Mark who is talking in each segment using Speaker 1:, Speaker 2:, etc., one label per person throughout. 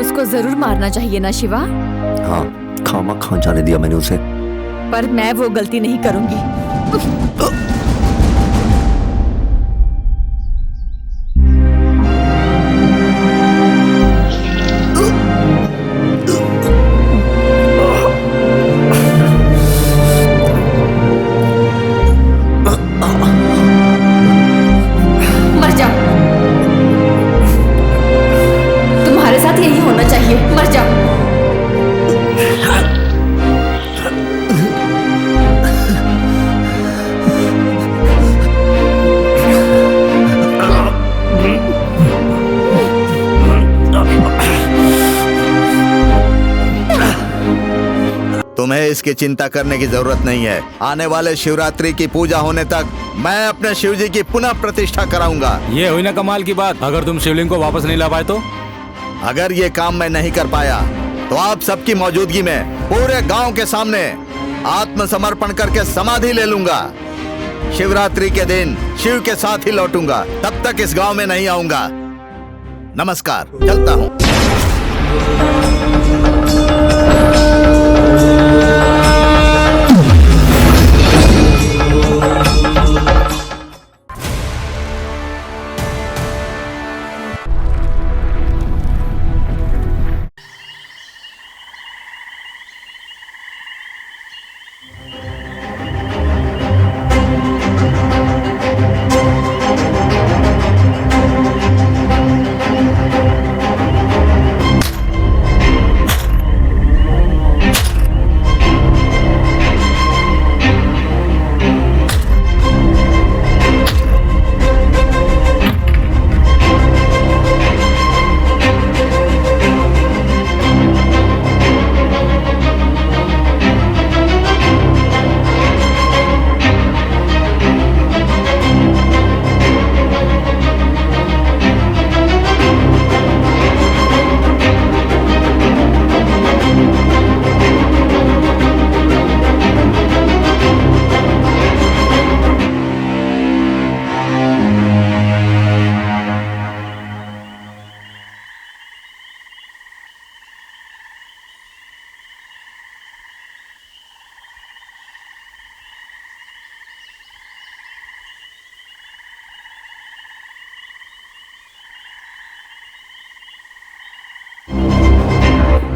Speaker 1: उसको जरूर मारना चाहिए ना शिवा।
Speaker 2: हाँ, खामा खां जाने दिया मैंने उसे।
Speaker 1: पर मैं वो गलती नहीं करूंगी। मर जाओ, तुम्हारे साथ यही होना चाहिए, मर जाओ।
Speaker 3: तुम्हें इसकी चिंता करने की जरूरत नहीं है। आने वाले शिवरात्रि की पूजा होने तक मैं अपने शिव जी की पुनः प्रतिष्ठा कराऊंगा।
Speaker 4: ये हुई ना कमाल की बात। अगर तुम शिवलिंग को वापस नहीं ला पाए तो?
Speaker 3: अगर ये काम मैं नहीं कर पाया तो आप सबकी मौजूदगी में पूरे गांव के सामने आत्मसमर्पण करके समाधि ले लूंगा। शिवरात्रि के दिन शिव के साथ ही लौटूंगा। तब तक इस गांव में नहीं आऊंगा। नमस्कार, चलता हूँ।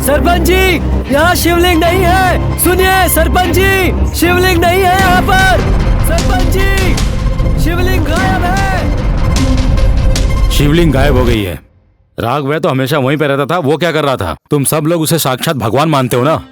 Speaker 5: सरपंच जी, यहाँ शिवलिंग नहीं है। सुनिए सरपंच जी, शिवलिंग नहीं है यहाँ पर। सरपंच जी, शिवलिंग गायब है।
Speaker 4: शिवलिंग गायब हो गई है। राघव तो हमेशा वहीं पे रहता था, वो क्या कर रहा था? तुम सब लोग उसे साक्षात भगवान मानते हो ना?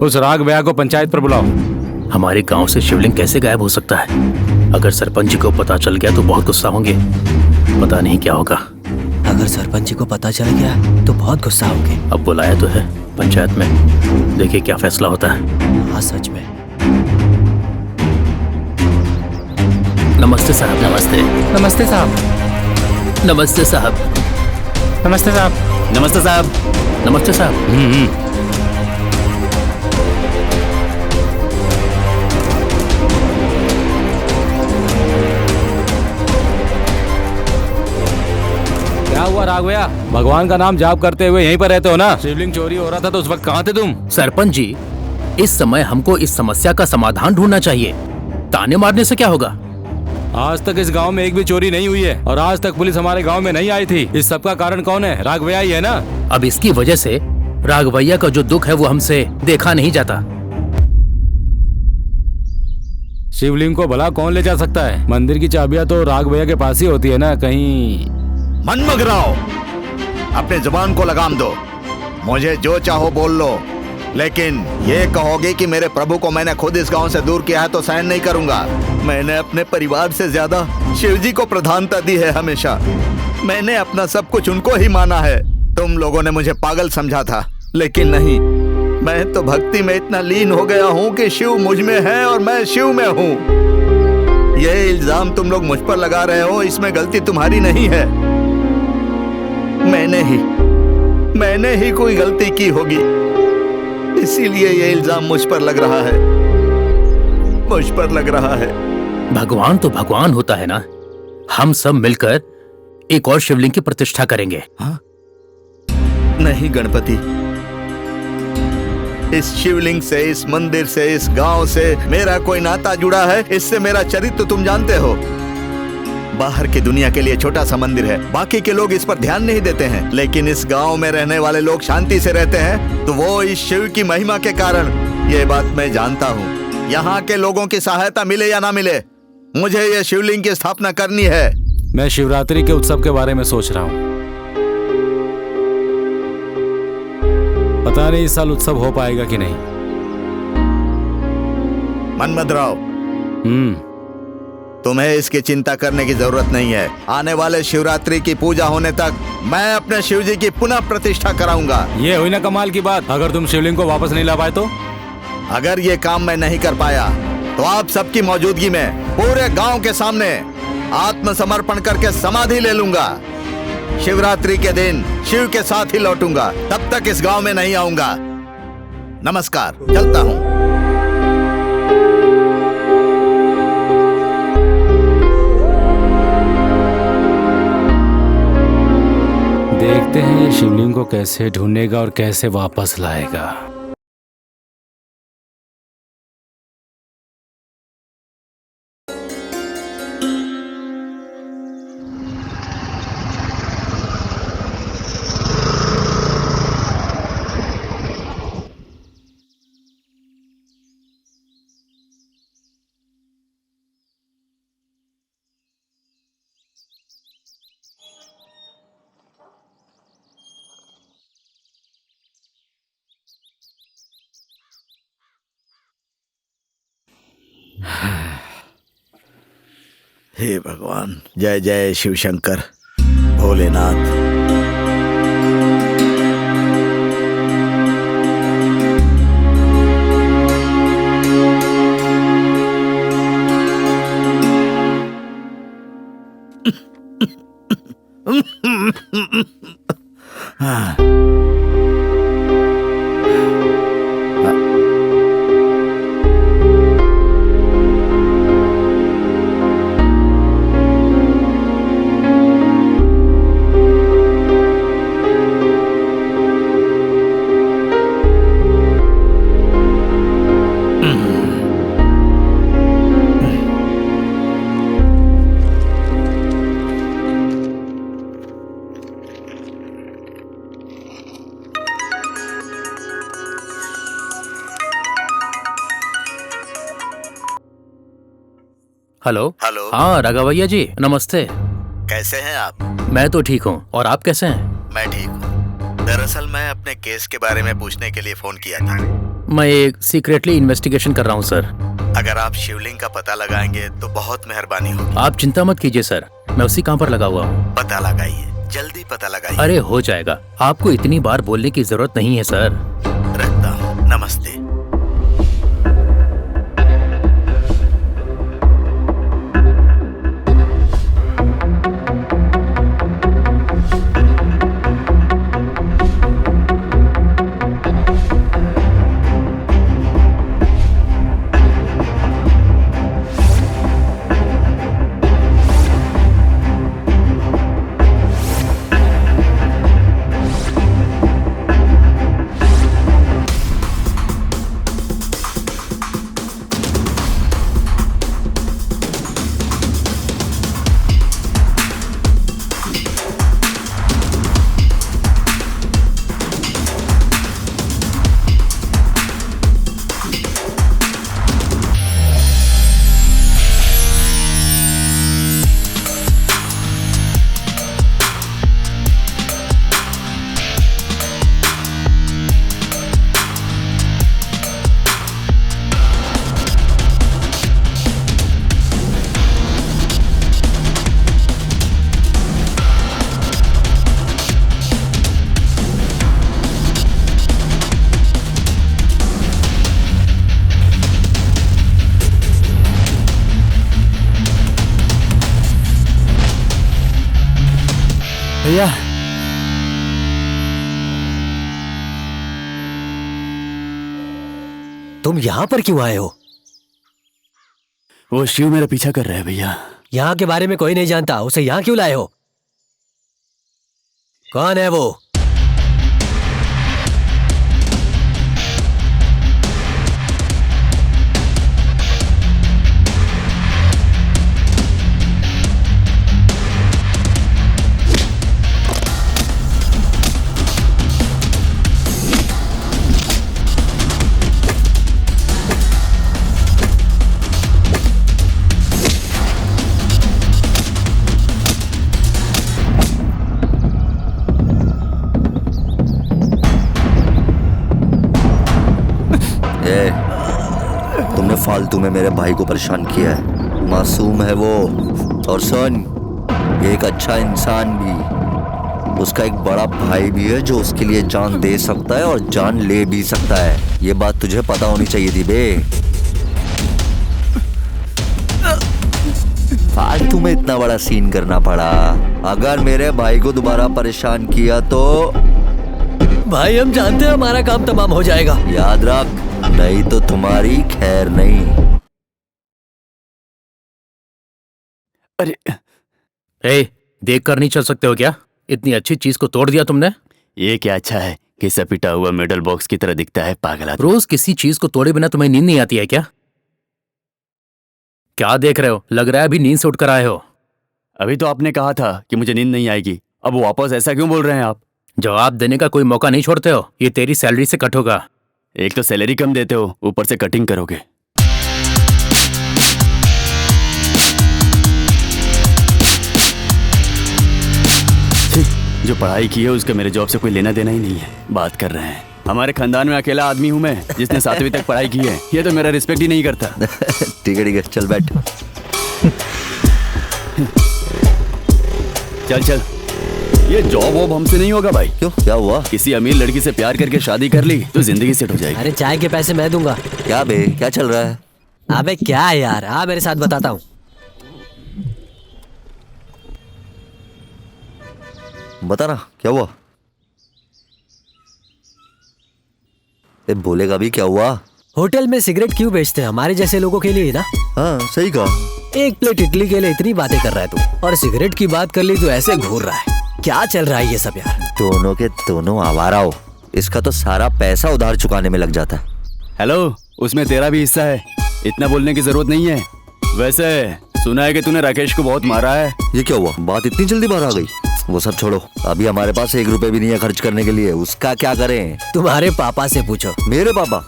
Speaker 4: उस राघव को पंचायत पर बुलाओ।
Speaker 6: हमारे गांव से शिवलिंग कैसे गायब हो सकता है? अगर सरपंच जी को पता चल गया तो बहुत गुस्सा होंगे। पता नहीं क्या होगा।
Speaker 2: अगर सरपंच जी को पता चल गया तो बहुत गुस्सा होंगे।
Speaker 6: अब बुलाया तो है पंचायत में, देखिए क्या फैसला होता है।
Speaker 2: हाँ सच में।
Speaker 6: नमस्ते साहब। नमस्ते।
Speaker 5: नमस्ते साहब।
Speaker 6: नमस्ते साहब।
Speaker 5: नमस्ते साहब।
Speaker 6: नमस्ते साहब। नमस्ते साहब।
Speaker 4: क्या हुआ राघवया? भगवान का नाम जाप करते हुए यहीं पर रहते हो ना? शिवलिंग चोरी हो रहा था तो उस वक्त कहाँ थे तुम?
Speaker 6: सरपंच जी, इस समय हमको इस समस्या का समाधान ढूंढना चाहिए। ताने मारने से क्या होगा?
Speaker 4: आज तक इस गांव में एक भी चोरी नहीं हुई है और आज तक पुलिस हमारे गांव में नहीं आई थी। इस सब का कारण कौन है? राघवया ही है ना?
Speaker 6: अब इसकी वजह से राघवैया का जो दुख है वो हमसे देखा नहीं जाता।
Speaker 4: शिवलिंग को भला कौन ले जा सकता है? मंदिर की चाबियां तो राग भैया के पास ही होती है ना। कहीं
Speaker 3: मनमगराओ, अपने जुबान को लगाम दो। मुझे जो चाहो बोल लो, लेकिन ये कहोगे कि मेरे प्रभु को मैंने खुद इस गांव से दूर किया है तो सहन नहीं करूंगा। मैंने अपने परिवार से ज्यादा शिवजी को प्रधानता दी है हमेशा। मैंने अपना सब कुछ उनको ही माना है। तुम लोगों ने मुझे पागल समझा था, लेकिन नहीं, मैं तो भक्ति में इतना लीन हो गया हूँ कि शिव मुझ में है और मैं शिव में हूँ। ये इल्जाम तुम लोग मुझ पर लगा रहे हो, इसमें गलती तुम्हारी नहीं है। मैंने ही कोई गलती की होगी, इसीलिए ये इल्जाम मुझ पर लग रहा है, मुझ पर लग रहा है।
Speaker 6: भगवान तो भगवान होता है ना। हम सब मिलकर एक और शिवलिंग की प्रतिष्ठा करेंगे।
Speaker 3: हाँ? नहीं गणपति, इस शिवलिंग से, इस मंदिर से, इस गांव से मेरा कोई नाता जुड़ा है। इससे मेरा चरित्र तुम जानते हो। बाहर की दुनिया के लिए छोटा सा मंदिर है, बाकी के लोग इस पर ध्यान नहीं देते हैं, लेकिन इस गांव में रहने वाले लोग शांति से रहते हैं, तो वो इस शिव की महिमा के कारण। ये बात मैं जानता हूँ। यहाँ के लोगों की सहायता मिले या ना मिले, मुझे ये शिवलिंग की स्थापना करनी है।
Speaker 4: मैं शिवरात्रि के उत्सव के बारे में सोच रहा हूँ। पता नहीं इस साल उत्सव हो पाएगा कि नहीं।
Speaker 3: मनमधराव, तुम्हें इसकी चिंता करने की जरूरत नहीं है। आने वाले शिवरात्रि की पूजा होने तक मैं अपने शिवजी की पुनः प्रतिष्ठा कराऊंगा।
Speaker 4: ये हुई ना कमाल की बात। अगर तुम शिवलिंग को वापस नहीं ला पाए तो?
Speaker 3: अगर ये काम मैं नहीं कर पाया तो आप सबकी मौजूदगी में पूरे गांव के सामने आत्मसमर्पण करके समाधि ले लूंगा। शिवरात्रि के दिन शिव के साथ ही लौटूंगा। तब तक इस गांव में नहीं आऊंगा। नमस्कार, चलता हूं।
Speaker 4: देखते हैं ये शिवलिंग को कैसे ढूंढेगा और कैसे वापस लाएगा।
Speaker 3: हे भगवान, जय जय शिव शंकर भोलेनाथ।
Speaker 6: हेलो।
Speaker 3: हेलो।
Speaker 6: हाँ राघव भैया जी, नमस्ते।
Speaker 3: कैसे हैं आप?
Speaker 6: मैं तो ठीक हूँ, और आप कैसे हैं?
Speaker 3: मैं ठीक हूँ। दरअसल मैं अपने केस के बारे में पूछने के लिए फोन किया था।
Speaker 6: मैं एक सीक्रेटली इन्वेस्टिगेशन कर रहा हूँ सर।
Speaker 3: अगर आप शिवलिंग का पता लगाएंगे तो बहुत मेहरबानी होगी।
Speaker 6: आप चिंता मत कीजिए सर, मैं उसी काम पर लगा हुआ हूँ।
Speaker 3: पता लगाइए, जल्दी पता लगाइए।
Speaker 6: अरे हो जाएगा, आपको इतनी बार बोलने की जरूरत नहीं है सर।
Speaker 3: रखता हूँ, नमस्ते।
Speaker 7: भैया
Speaker 5: तुम यहाँ पर क्यों आए हो?
Speaker 7: वो शिव मेरा पीछा कर रहा है भैया।
Speaker 5: यहाँ के बारे में कोई नहीं जानता, उसे यहाँ क्यों लाए हो? कौन है वो?
Speaker 3: तुमने फालतू में मेरे भाई को परेशान किया है। मासूम है वो, और सुन, ये एक अच्छा इंसान भी, उसका एक बड़ा भाई भी है जो उसके लिए जान दे सकता है और जान ले भी सकता है। ये बात तुझे पता होनी चाहिए थी बे। फालतू में इतना बड़ा सीन करना पड़ा। अगर मेरे भाई को दोबारा परेशान किया तो
Speaker 5: भाई हम जानते हैं हमारा काम तमाम हो जाएगा।
Speaker 3: याद रख, नहीं तो तुम्हारी खैर नहीं।
Speaker 7: अरे
Speaker 6: देख कर नहीं चल सकते हो क्या? इतनी अच्छी चीज को तोड़ दिया तुमने।
Speaker 7: ये क्या अच्छा है कि सपिटा हुआ मेडल बॉक्स की तरह दिखता है पागल आदमी।
Speaker 6: रोज किसी चीज को तोड़े बिना तुम्हें नींद नहीं आती है क्या? क्या देख रहे हो? लग रहा है अभी नींद से उठकर आए हो।
Speaker 7: अभी तो आपने कहा था कि मुझे नींद नहीं आएगी, अब वापस ऐसा क्यों बोल रहे हैं आप?
Speaker 6: जवाब देने का कोई मौका नहीं छोड़ते हो। ये तेरी सैलरी से कट होगा।
Speaker 7: एक तो सैलरी कम देते हो, ऊपर से कटिंग करोगे। जो पढ़ाई की है उसका मेरे जॉब से कोई लेना देना ही नहीं है। बात कर रहे हैं। हमारे खानदान में अकेला आदमी हूं मैं जिसने 7वीं तक पढ़ाई की है। ये तो मेरा रिस्पेक्ट ही नहीं करता।
Speaker 3: ठीक है, चल बैठ।
Speaker 7: चल चल, ये जॉब वॉब हमसे नहीं होगा भाई।
Speaker 3: क्यों, क्या हुआ?
Speaker 7: किसी अमीर लड़की से प्यार करके शादी कर ली तो जिंदगी सेट हो जाएगी।
Speaker 5: अरे चाय के पैसे मैं दूंगा।
Speaker 3: क्या बे, क्या चल रहा है?
Speaker 5: अबे क्या यार, आ मेरे साथ बताता हूँ।
Speaker 3: बता ना, क्या हुआ? बोलेगा भी, क्या हुआ?
Speaker 5: होटल में सिगरेट क्यों बेचते हैं? हमारे जैसे लोगों के लिए ना।
Speaker 3: हाँ सही कहा।
Speaker 5: एक प्लेट इडली के लिए इतनी बातें कर रहा है तू, और सिगरेट की बात कर ली तो ऐसे घूर रहा है। क्या चल रहा है ये सब यार?
Speaker 3: दोनों के दोनों आवारा हो। इसका तो सारा पैसा उधार चुकाने में लग जाता है।
Speaker 7: हेलो, उसमें तेरा भी हिस्सा है, इतना बोलने की जरूरत नहीं है। वैसे सुना है कि तूने राकेश को बहुत मारा है।
Speaker 3: ये क्या हुआ? बात इतनी जल्दी बाहर आ गई? वो सब छोड़ो, अभी हमारे पास 1 रुपए भी नहीं है खर्च करने के लिए। उसका क्या करें?
Speaker 5: तुम्हारे पापा से पूछो।
Speaker 3: मेरे पापा?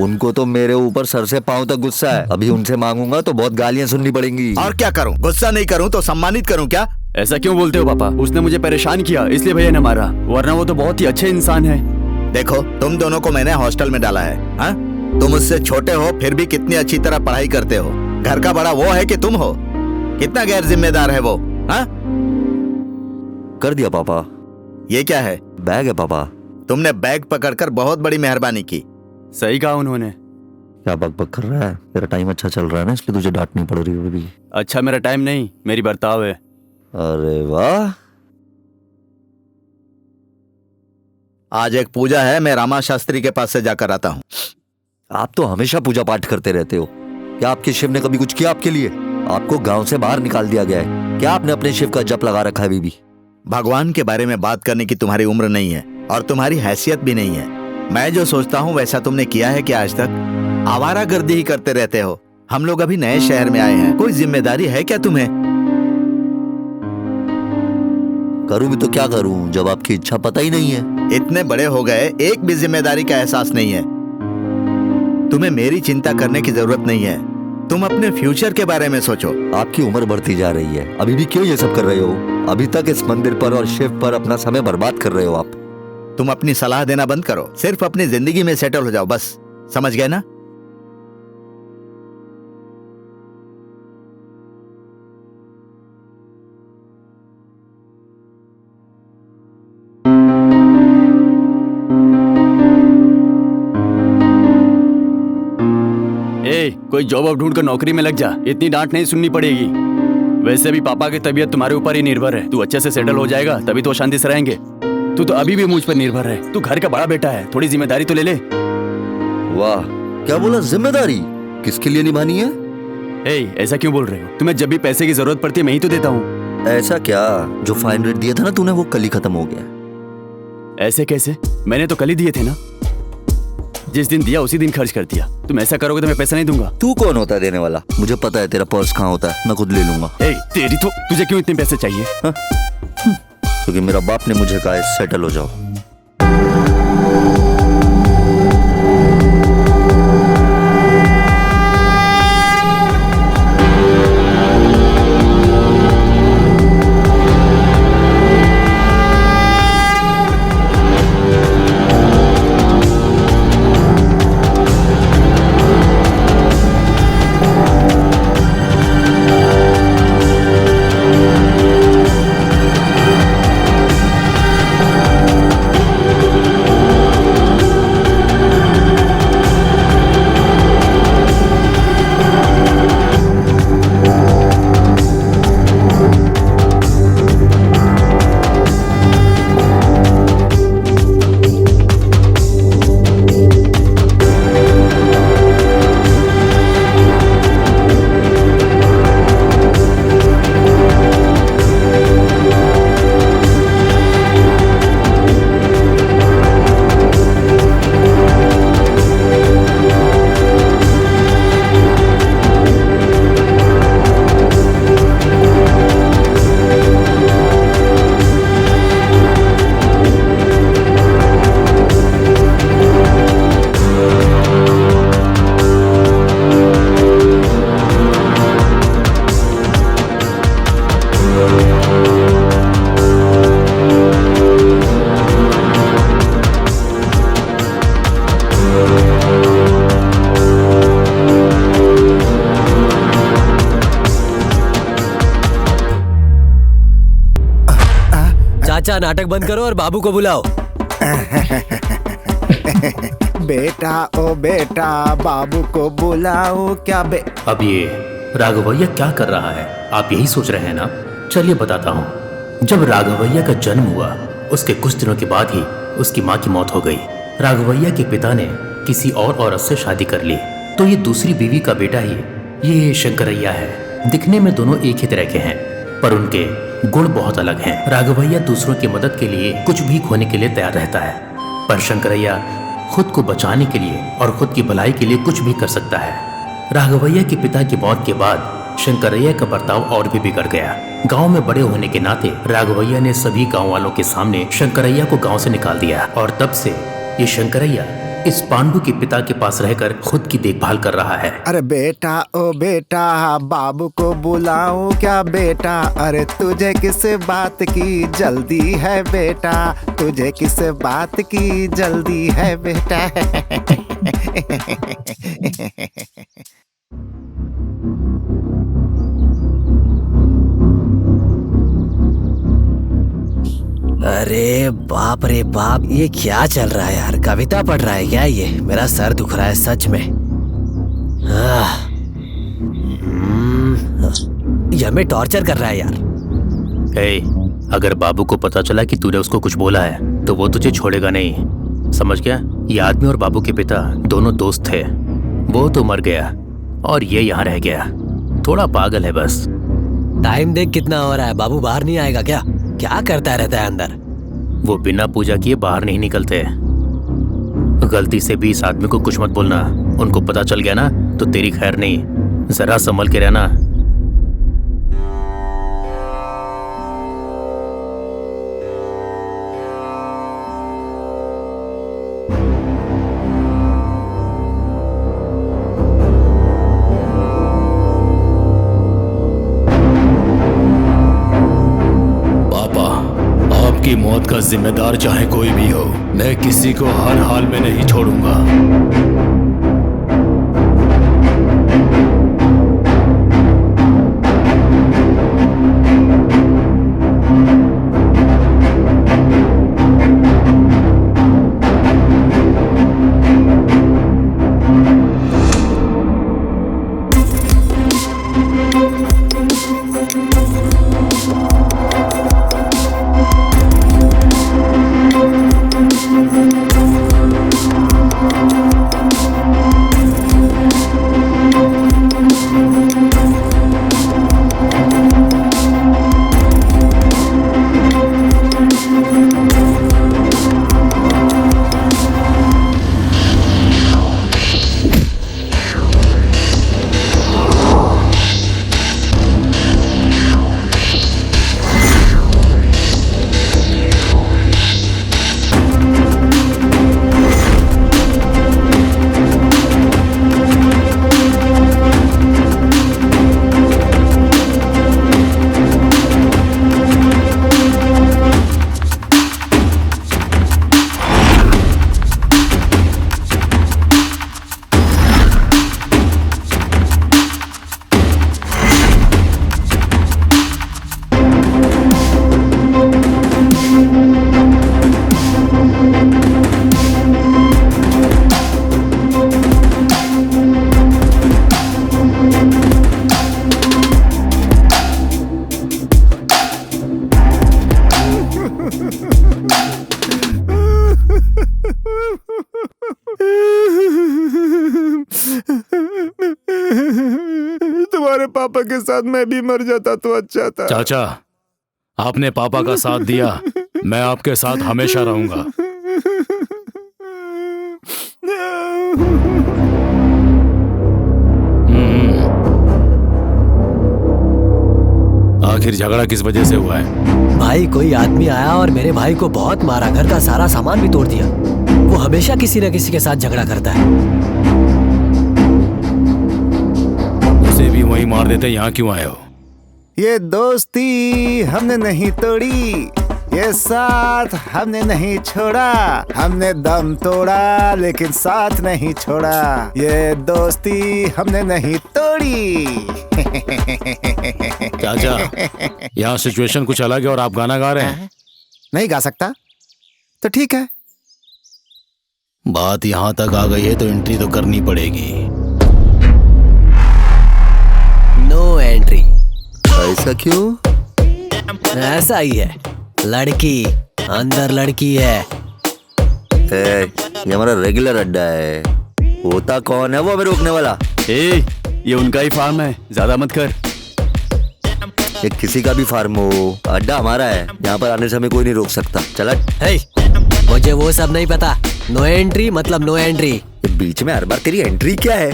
Speaker 3: उनको तो मेरे ऊपर सर से पांव तक गुस्सा है। अभी उनसे मांगूंगा तो बहुत गालियां सुननी पड़ेंगी। और क्या करूं? गुस्सा नहीं करूं तो सम्मानित करूं क्या?
Speaker 7: ऐसा क्यों बोलते हो पापा? उसने मुझे परेशान किया इसलिए भैया ने मारा, वरना वो तो बहुत ही अच्छे इंसान है।
Speaker 3: देखो, तुम दोनों को मैंने हॉस्टल में डाला है। हाँ? तुम उससे छोटे हो फिर भी कितनी अच्छी तरह पढ़ाई करते हो। घर का बड़ा वो है कि तुम हो? कितना गैर जिम्मेदार है वो। हाँ? कर दिया पापा। ये क्या है? बैग है पापा। तुमने बैग पकड़कर बहुत बड़ी मेहरबानी की।
Speaker 7: सही कहा उन्होंने।
Speaker 3: क्या बकबक कर रहा है? तेरा टाइम अच्छा चल रहा है ना, इसलिए तुझे डांटनी पड़ रही है अभी।
Speaker 7: अच्छा, मेरा टाइम नहीं, मेरी बर्ताव है।
Speaker 3: अरे वाह, आज एक पूजा है, मैं रामा शास्त्री के पास से जाकर आता हूँ। आप तो हमेशा पूजा पाठ करते रहते हो। क्या आपके शिव ने कभी कुछ किया आपके लिए? आपको गांव से बाहर निकाल दिया गया है। क्या आपने अपने शिव का जप लगा रखा है अभी भी? भगवान के बारे में बात करने की तुम्हारी उम्र नहीं है और तुम्हारी हैसियत भी नहीं है। मैं जो सोचता हूँ वैसा तुमने किया है क्या आज तक? आवारागर्दी ही करते रहते हो। हम लोग अभी नए शहर में आए हैं, कोई जिम्मेदारी है क्या तुम्हें? करूं भी तो क्या करूं जब आपकी इच्छा पता ही नहीं है। इतने बड़े हो गए, एक भी जिम्मेदारी का एहसास नहीं है। तुम्हें मेरी चिंता करने की जरूरत नहीं है। तुम अपने फ्यूचर के बारे में सोचो। आपकी उम्र बढ़ती जा रही है, अभी भी क्यों ये सब कर रहे हो? अभी तक इस मंदिर पर और शिव पर अपना समय बर्बाद कर रहे हो आप। तुम अपनी सलाह देना बंद करो, सिर्फ अपनी जिंदगी में सेटल हो जाओ बस। समझ गए ना?
Speaker 7: कोई जॉब अब ढूंढ कर नौकरी में लग जा, इतनी डांट नहीं सुननी पड़ेगी। वैसे भी पापा की तबीयत तुम्हारे ऊपर ही निर्भर है। तू अच्छे से सेटल हो जाएगा तभी तो शांति से रहेंगे। तू तो अभी भी मुझ पर निर्भर है। तू घर का बड़ा बेटा है, थोड़ी जिम्मेदारी तो ले ले।
Speaker 3: वाह, क्या बोला? जिम्मेदारी किसके लिए निभानी है?
Speaker 7: ऐसा क्यों बोल रहे हो? तुम्हें जब भी पैसे की जरूरत पड़ती है मैं ही तो देता हूँ।
Speaker 3: ऐसा क्या? जो फाइन रेट दिया था ना तूने, वो कल ही खत्म हो गया।
Speaker 7: ऐसे कैसे? मैंने तो कल ही दिए थे ना। जिस दिन दिया उसी दिन खर्च कर दिया। तुम ऐसा करोगे तो मैं पैसा नहीं दूंगा।
Speaker 3: तू कौन होता है देने वाला? मुझे पता है तेरा पर्स कहाँ होता है, मैं खुद ले लूंगा।
Speaker 7: तेरी तो, तुझे क्यों इतने पैसे चाहिए?
Speaker 3: क्योंकि मेरा बाप ने मुझे कहा है सेटल हो जाओ।
Speaker 5: चाचा नाटक बंद करो और बाबू को बुलाओ।
Speaker 8: बेटा ओ बेटा, बाबू को बुलाओ क्या बे।
Speaker 6: अब ये राघवैया क्या कर रहा है, आप यही सोच रहे हैं ना? चलिए बताता हूँ। जब राघवैया का जन्म हुआ उसके कुछ दिनों के बाद ही उसकी माँ की मौत हो गई। राघवैया के पिता ने किसी और औरत से शादी कर ली, तो ये दूसरी बीवी का बेटा ही ये शंकरैया है। दिखने में दोनों एक ही तरह के हैं, पर उनके गुण बहुत अलग हैं। राघवैया दूसरों की मदद के लिए कुछ भी खोने के लिए तैयार रहता है, पर शंकरैया खुद को बचाने के लिए और खुद की भलाई के लिए कुछ भी कर सकता है। राघवैया के पिता की मौत के बाद शंकरैया का बर्ताव और भी बिगड़ गया। गांव में बड़े होने के नाते राघवैया ने सभी गांव वालों के सामने शंकरैया को गांव से निकाल दिया, और तब से ये शंकरैया इस पांडु के पिता के पास रहकर खुद की देखभाल कर रहा है।
Speaker 8: अरे बेटा ओ बेटा, बाबू को बुलाऊं क्या बेटा। अरे तुझे किस बात की जल्दी है बेटा, तुझे किस बात की जल्दी है बेटा।
Speaker 2: अरे बाप रे बाप, ये क्या चल रहा है यार? कविता पढ़ रहा है क्या ये? मेरा सर दुख रहा है सच में। ये हमें टॉर्चर कर रहा है यार।
Speaker 6: अगर बाबू को पता चला कि तूने उसको कुछ बोला है तो वो तुझे छोड़ेगा नहीं, समझ गया? ये आदमी और बाबू के पिता दोनों दोस्त थे। वो तो मर गया और ये यहाँ रह गया। थोड़ा पागल है बस।
Speaker 2: टाइम देख कितना हो रहा है। बाबू बाहर नहीं आएगा क्या? क्या करता रहता है अंदर?
Speaker 6: वो बिना पूजा किए बाहर नहीं निकलते। गलती से भी इस आदमी को कुछ मत बोलना। उनको पता चल गया ना तो तेरी खैर नहीं। जरा संभल के रहना।
Speaker 9: की मौत का जिम्मेदार चाहे कोई भी हो, मैं किसी को हर हाल में नहीं छोड़ूंगा।
Speaker 8: साथ मैं भी मर जाता तो अच्छा था।
Speaker 9: चाचा, आपने पापा का साथ दिया, मैं आपके साथ हमेशा रहूंगा। आखिर झगड़ा किस वजह से हुआ है?
Speaker 2: भाई कोई आदमी आया और मेरे भाई को बहुत मारा, घर का सारा सामान भी तोड़ दिया। वो हमेशा किसी न किसी के साथ झगड़ा करता है।
Speaker 9: उसे भी वहीं मार देते, यहाँ क्यों आए हो?
Speaker 8: ये दोस्ती हमने नहीं तोड़ी, ये साथ हमने नहीं छोड़ा। हमने दम तोड़ा लेकिन साथ नहीं छोड़ा। ये दोस्ती हमने नहीं तोड़ी।
Speaker 9: चाचा, यहाँ सिचुएशन कुछ अलग है और आप गाना गा रहे हैं।
Speaker 8: नहीं गा सकता तो ठीक है।
Speaker 9: बात यहाँ तक आ गई है तो एंट्री तो करनी पड़ेगी।
Speaker 2: No entry.
Speaker 3: ऐसा क्यों?
Speaker 2: ऐसा ही है, लड़की अंदर लड़की है।
Speaker 3: ये हमारा रेगुलर अड्डा है। होता कौन है वो हमें रोकने वाला?
Speaker 7: ये उनका ही फार्म है, ज्यादा मत कर।
Speaker 3: ये किसी का भी फार्म हो, अड्डा हमारा है। यहाँ पर आने से हमें कोई नहीं रोक सकता। चला।
Speaker 2: हे, मुझे वो सब नहीं पता। नो एंट्री मतलब नो एंट्री।
Speaker 3: बीच में हर बार तेरी एंट्री क्या है?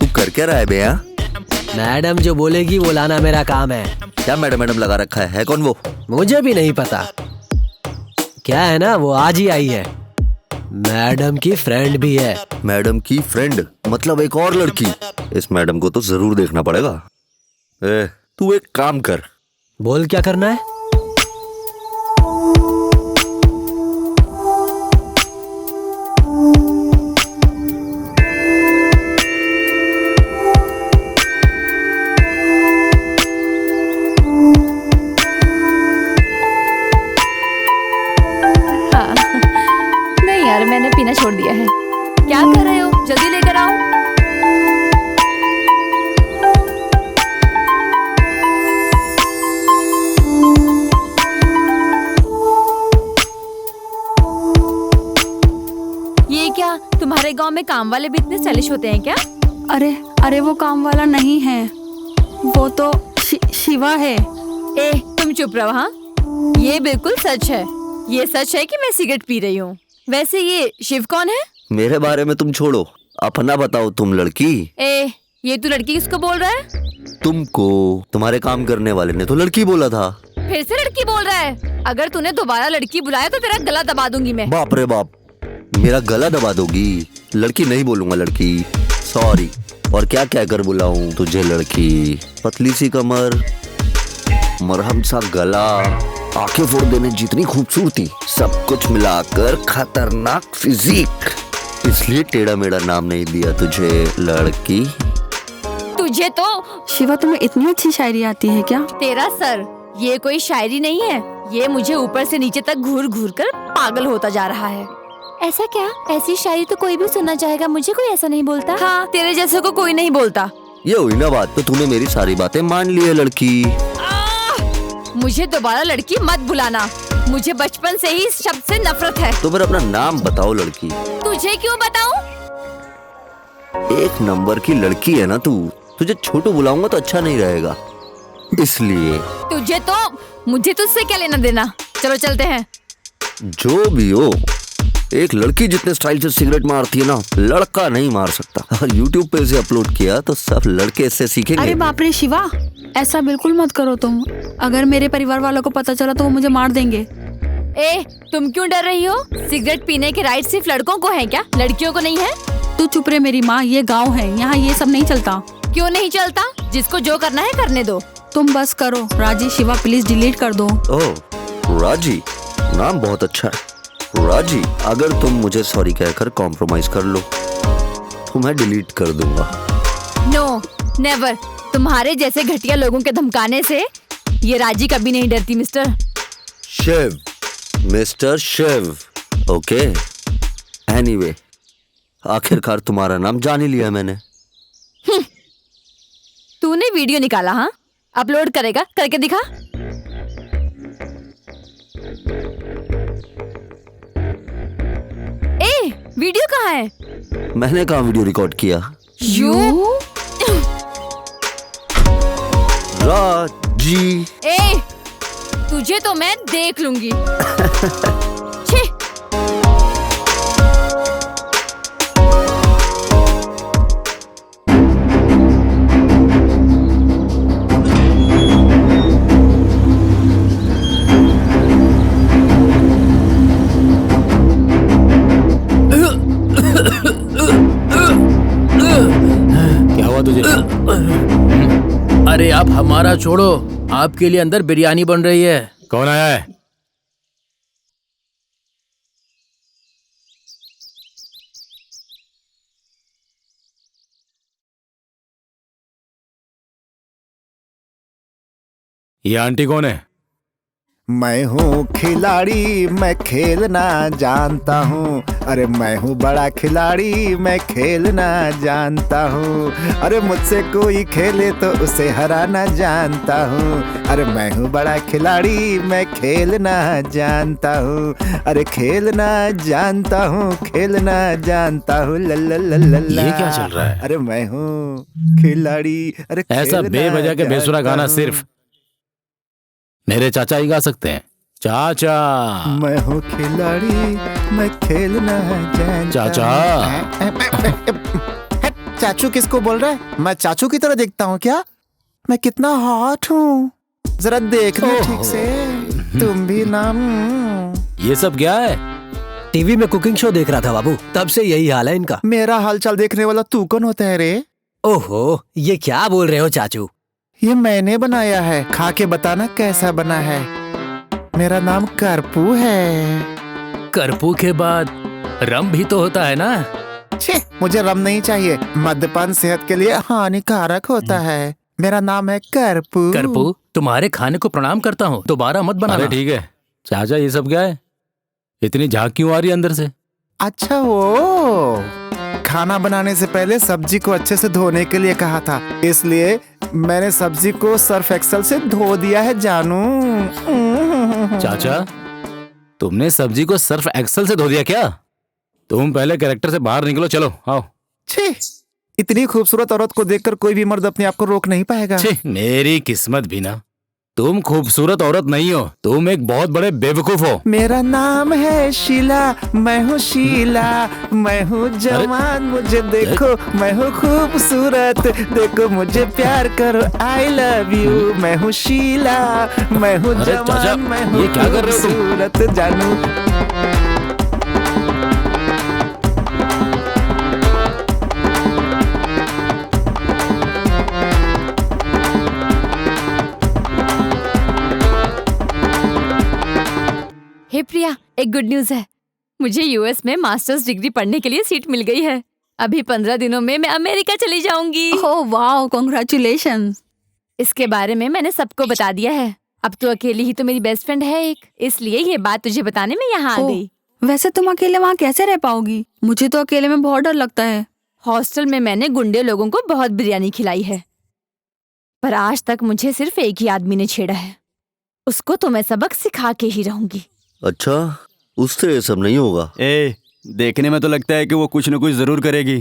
Speaker 3: तू कर क्या रहा है भैया?
Speaker 2: मैडम जो बोलेगी वो लाना मेरा काम है।
Speaker 3: क्या मैडम मैडम लगा रखा है कौन वो?
Speaker 2: मुझे भी नहीं पता। क्या है ना, वो आज ही आई है। मैडम की फ्रेंड भी है।
Speaker 3: मैडम की फ्रेंड मतलब एक और लड़की? इस मैडम को तो जरूर देखना पड़ेगा। तू एक काम कर।
Speaker 2: बोल क्या करना है?
Speaker 1: नहीं यार, मैंने पीना छोड़ दिया है। क्या कर रहे हो? जल्दी लेकर आओ। ये क्या, तुम्हारे गांव में काम वाले भी इतने सेलिश होते हैं क्या?
Speaker 10: अरे अरे वो काम वाला नहीं है, वो तो शिवा है।
Speaker 1: ए, तुम चुप रहो। हाँ, ये बिल्कुल सच है। ये सच है कि मैं सिगरेट पी रही हूँ। वैसे ये शिव कौन है?
Speaker 3: मेरे बारे में तुम छोड़ो, अपना बताओ तुम लड़की।
Speaker 1: ये तू लड़की किसको बोल रहा है?
Speaker 3: तुमको। तुम्हारे काम करने वाले ने तो लड़की बोला था।
Speaker 1: फिर से लड़की बोल रहा है? अगर तूने दोबारा लड़की बुलाया तो तेरा गला दबा दूंगी मैं।
Speaker 3: बाप रे बाप, मेरा गला दबा दोगी? लड़की नहीं बोलूंगा, लड़की। सॉरी। और क्या क्या कर बुलाऊं तुझे लड़की? पतली सी कमर, मरहम सा गला, आंखें फोड़ देने जितनी खूबसूरती, सब कुछ मिलाकर खतरनाक फिजिक। इसलिए टेढ़ा मेढ़ा नाम नहीं दिया तुझे लड़की।
Speaker 1: तुझे तो
Speaker 10: शिवा, तुम्हें इतनी अच्छी शायरी आती है क्या?
Speaker 1: तेरा सर, ये कोई शायरी नहीं है। ये मुझे ऊपर से नीचे तक घूर घूर कर पागल होता जा रहा है। ऐसा क्या? ऐसी शायरी तो कोई भी सुनना चाहेगा, मुझे कोई ऐसा नहीं बोलता। हाँ, तेरे जैसे को कोई नहीं बोलता।
Speaker 3: ये हुई ना बात, तो तूने मेरी सारी बातें मान ली है लड़की।
Speaker 1: मुझे दोबारा लड़की मत बुलाना। मुझे बचपन से ही इस शब्द से नफरत है।
Speaker 3: तो फिर अपना नाम बताओ लड़की।
Speaker 1: तुझे क्यों बताऊं?
Speaker 3: एक नंबर की लड़की है ना तू। तुझे छोटू बुलाऊंगा तो अच्छा नहीं रहेगा, इसलिए।
Speaker 1: तुझे तो, मुझे तुझसे क्या लेना देना। चलो चलते हैं।
Speaker 3: जो भी हो, एक लड़की जितने स्टाइल से सिगरेट मारती है ना, लड़का नहीं मार सकता। और YouTube पे इसे अपलोड किया तो सब लड़के इससे सीखेंगे।
Speaker 10: अरे बाप रे शिवा, ऐसा बिल्कुल मत करो तुम। अगर मेरे परिवार वालों को पता चला तो वो मुझे मार देंगे।
Speaker 1: तुम क्यों डर रही हो? सिगरेट पीने के राइट सिर्फ लड़कों को है क्या, लड़कियों को नहीं है?
Speaker 10: तू चुप रहे मेरी माँ, ये गाँव है, यहाँ ये सब नहीं चलता।
Speaker 1: क्यों नहीं चलता? जिसको जो करना है करने दो।
Speaker 10: तुम बस करो। राजी, शिवा प्लीज डिलीट कर दो।
Speaker 3: ओह राजी, नाम बहुत अच्छा है। राजी, अगर तुम मुझे सॉरी कहकर कॉम्प्रोमाइज कर लो तो मैं डिलीट कर दूंगा।
Speaker 1: No, never. तुम्हारे जैसे घटिया लोगों के धमकाने से ये राजी कभी नहीं डरती mister
Speaker 3: Shiv. Mister Shiv, okay. Anyway, आखिरकार तुम्हारा नाम जान ही लिया मैंने।
Speaker 1: तूने वीडियो निकाला? हाँ, अपलोड करेगा? करके दिखा। वीडियो कहाँ है?
Speaker 3: मैंने कहाँ वीडियो रिकॉर्ड किया?
Speaker 1: यू
Speaker 3: रुद्रा जी।
Speaker 1: ए, तुझे तो मैं देख लूंगी। छी।
Speaker 4: क्या हुआ तुझे?
Speaker 6: अरे आप हमारा छोड़ो, आपके लिए अंदर बिरयानी बन रही है।
Speaker 4: कौन आया है? ये आंटी कौन है?
Speaker 8: मैं हूँ खिलाड़ी, मैं खेलना जानता हूँ। अरे मैं हूँ बड़ा खिलाड़ी, मैं खेलना जानता हूँ। अरे मुझसे कोई खेले तो उसे हराना जानता हूँ। अरे मैं हूँ बड़ा खिलाड़ी, मैं खेलना जानता हूँ। अरे खेलना जानता हूँ, खेलना जानता हूँ। लल्ला
Speaker 4: ये क्या चल रहा है?
Speaker 8: अरे मैं हूँ खिलाड़ी। अरे
Speaker 4: ऐसा बेवजह के बेसुरा गाना सिर्फ मेरे चाचा ही गा सकते हैं। चाचा,
Speaker 8: मैं हूँ खिलाड़ी, मैं खेलना जानता।
Speaker 4: चाचा।
Speaker 8: चाचू किसको बोल रहा है? मैं चाचू की तरह दिखता हूँ क्या? मैं कितना हॉट हूँ, जरा देखना ठीक से। तुम भी ना।
Speaker 4: ये सब क्या है?
Speaker 2: टीवी में कुकिंग शो देख रहा था बाबू, तब से यही हाल है इनका।
Speaker 8: मेरा हालचाल देखने वाला तू कौन होता है रे?
Speaker 2: ओहो, ये क्या बोल रहे हो चाचू?
Speaker 8: ये मैंने बनाया है, खा के बताना कैसा बना है। मेरा नाम करपू है।
Speaker 6: करपू के बाद रम भी तो होता है ना?
Speaker 8: छे, मुझे रम नहीं चाहिए, मद्यपान सेहत के लिए हानिकारक होता है। मेरा नाम है करपू।
Speaker 6: करपू, तुम्हारे खाने को प्रणाम करता हूँ, दोबारा मत बनाना।
Speaker 4: अरे ठीक है चाचा, ये सब क्या है? इतनी झांक क्यों आ रही है अंदर से?
Speaker 8: अच्छा, वो खाना बनाने से पहले सब्जी को अच्छे से धोने के लिए कहा था, इसलिए मैंने सब्जी को सर्फ एक्सेल से धो दिया है जानू।
Speaker 4: चाचा, तुमने सब्जी को सर्फ एक्सेल से धो दिया क्या? तुम पहले कैरेक्टर से बाहर निकलो, चलो आओ।
Speaker 8: छी, इतनी खूबसूरत औरत को देखकर कोई भी मर्द अपने आप को रोक नहीं पाएगा।
Speaker 4: छी, मेरी किस्मत भी ना। तुम खूबसूरत औरत नहीं हो, तुम एक बहुत बड़े बेवकूफ हो।
Speaker 8: मेरा नाम है शीला, मैं हूँ शीला। मैं हूँ जवान, मुझे देखो, मैं हूँ खूबसूरत, देखो मुझे प्यार करो, आई लव यू। मैं हूँ शीला, मैं हूँ जवान, मैं हूँ खूबसूरत जानू।
Speaker 1: हे प्रिया, एक गुड न्यूज है। मुझे यूएस में मास्टर्स डिग्री पढ़ने के लिए सीट मिल गई है। अभी 15 दिनों में मैं अमेरिका चली जाऊंगी।
Speaker 10: Oh wow, congratulations.
Speaker 1: इसके बारे में मैंने सबको बता दिया है। अब तो अकेली ही तो मेरी बेस्ट फ्रेंड है एक, इसलिए ये बात तुझे बताने में यहाँ आ गई।
Speaker 10: वैसे तुम अकेले वहाँ कैसे रह पाओगी? मुझे तो अकेले में बहुत डर लगता है।
Speaker 1: हॉस्टल में मैंने गुंडे लोगों को बहुत बिरयानी खिलाई है, पर आज तक मुझे सिर्फ एक ही आदमी ने छेड़ा है। उसको तो मैं सबक सिखा के ही रहूंगी।
Speaker 3: अच्छा, उससे ये सब नहीं होगा।
Speaker 7: देखने में तो लगता है कि वो कुछ न कुछ जरूर करेगी।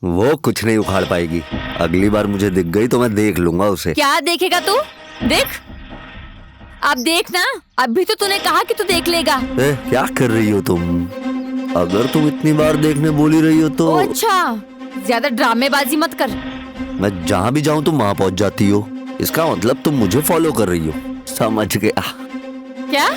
Speaker 3: वो कुछ नहीं उखाड़ पाएगी। अगली बार मुझे दिख गई तो मैं देख लूंगा उसे।
Speaker 1: क्या देखेगा तू? देख, अब देख ना। अभी तो तूने कहा कि तू देख लेगा।
Speaker 3: क्या कर रही हो तुम? अगर तुम इतनी बार देखने बोली रही हो तो।
Speaker 1: अच्छा, ज्यादा ड्रामेबाजी मत कर।
Speaker 3: मैं जहाँ भी जाऊँ तुम वहाँ पहुँच जाती हो, इसका मतलब तुम मुझे फॉलो कर रही हो। समझ गया।
Speaker 1: क्या?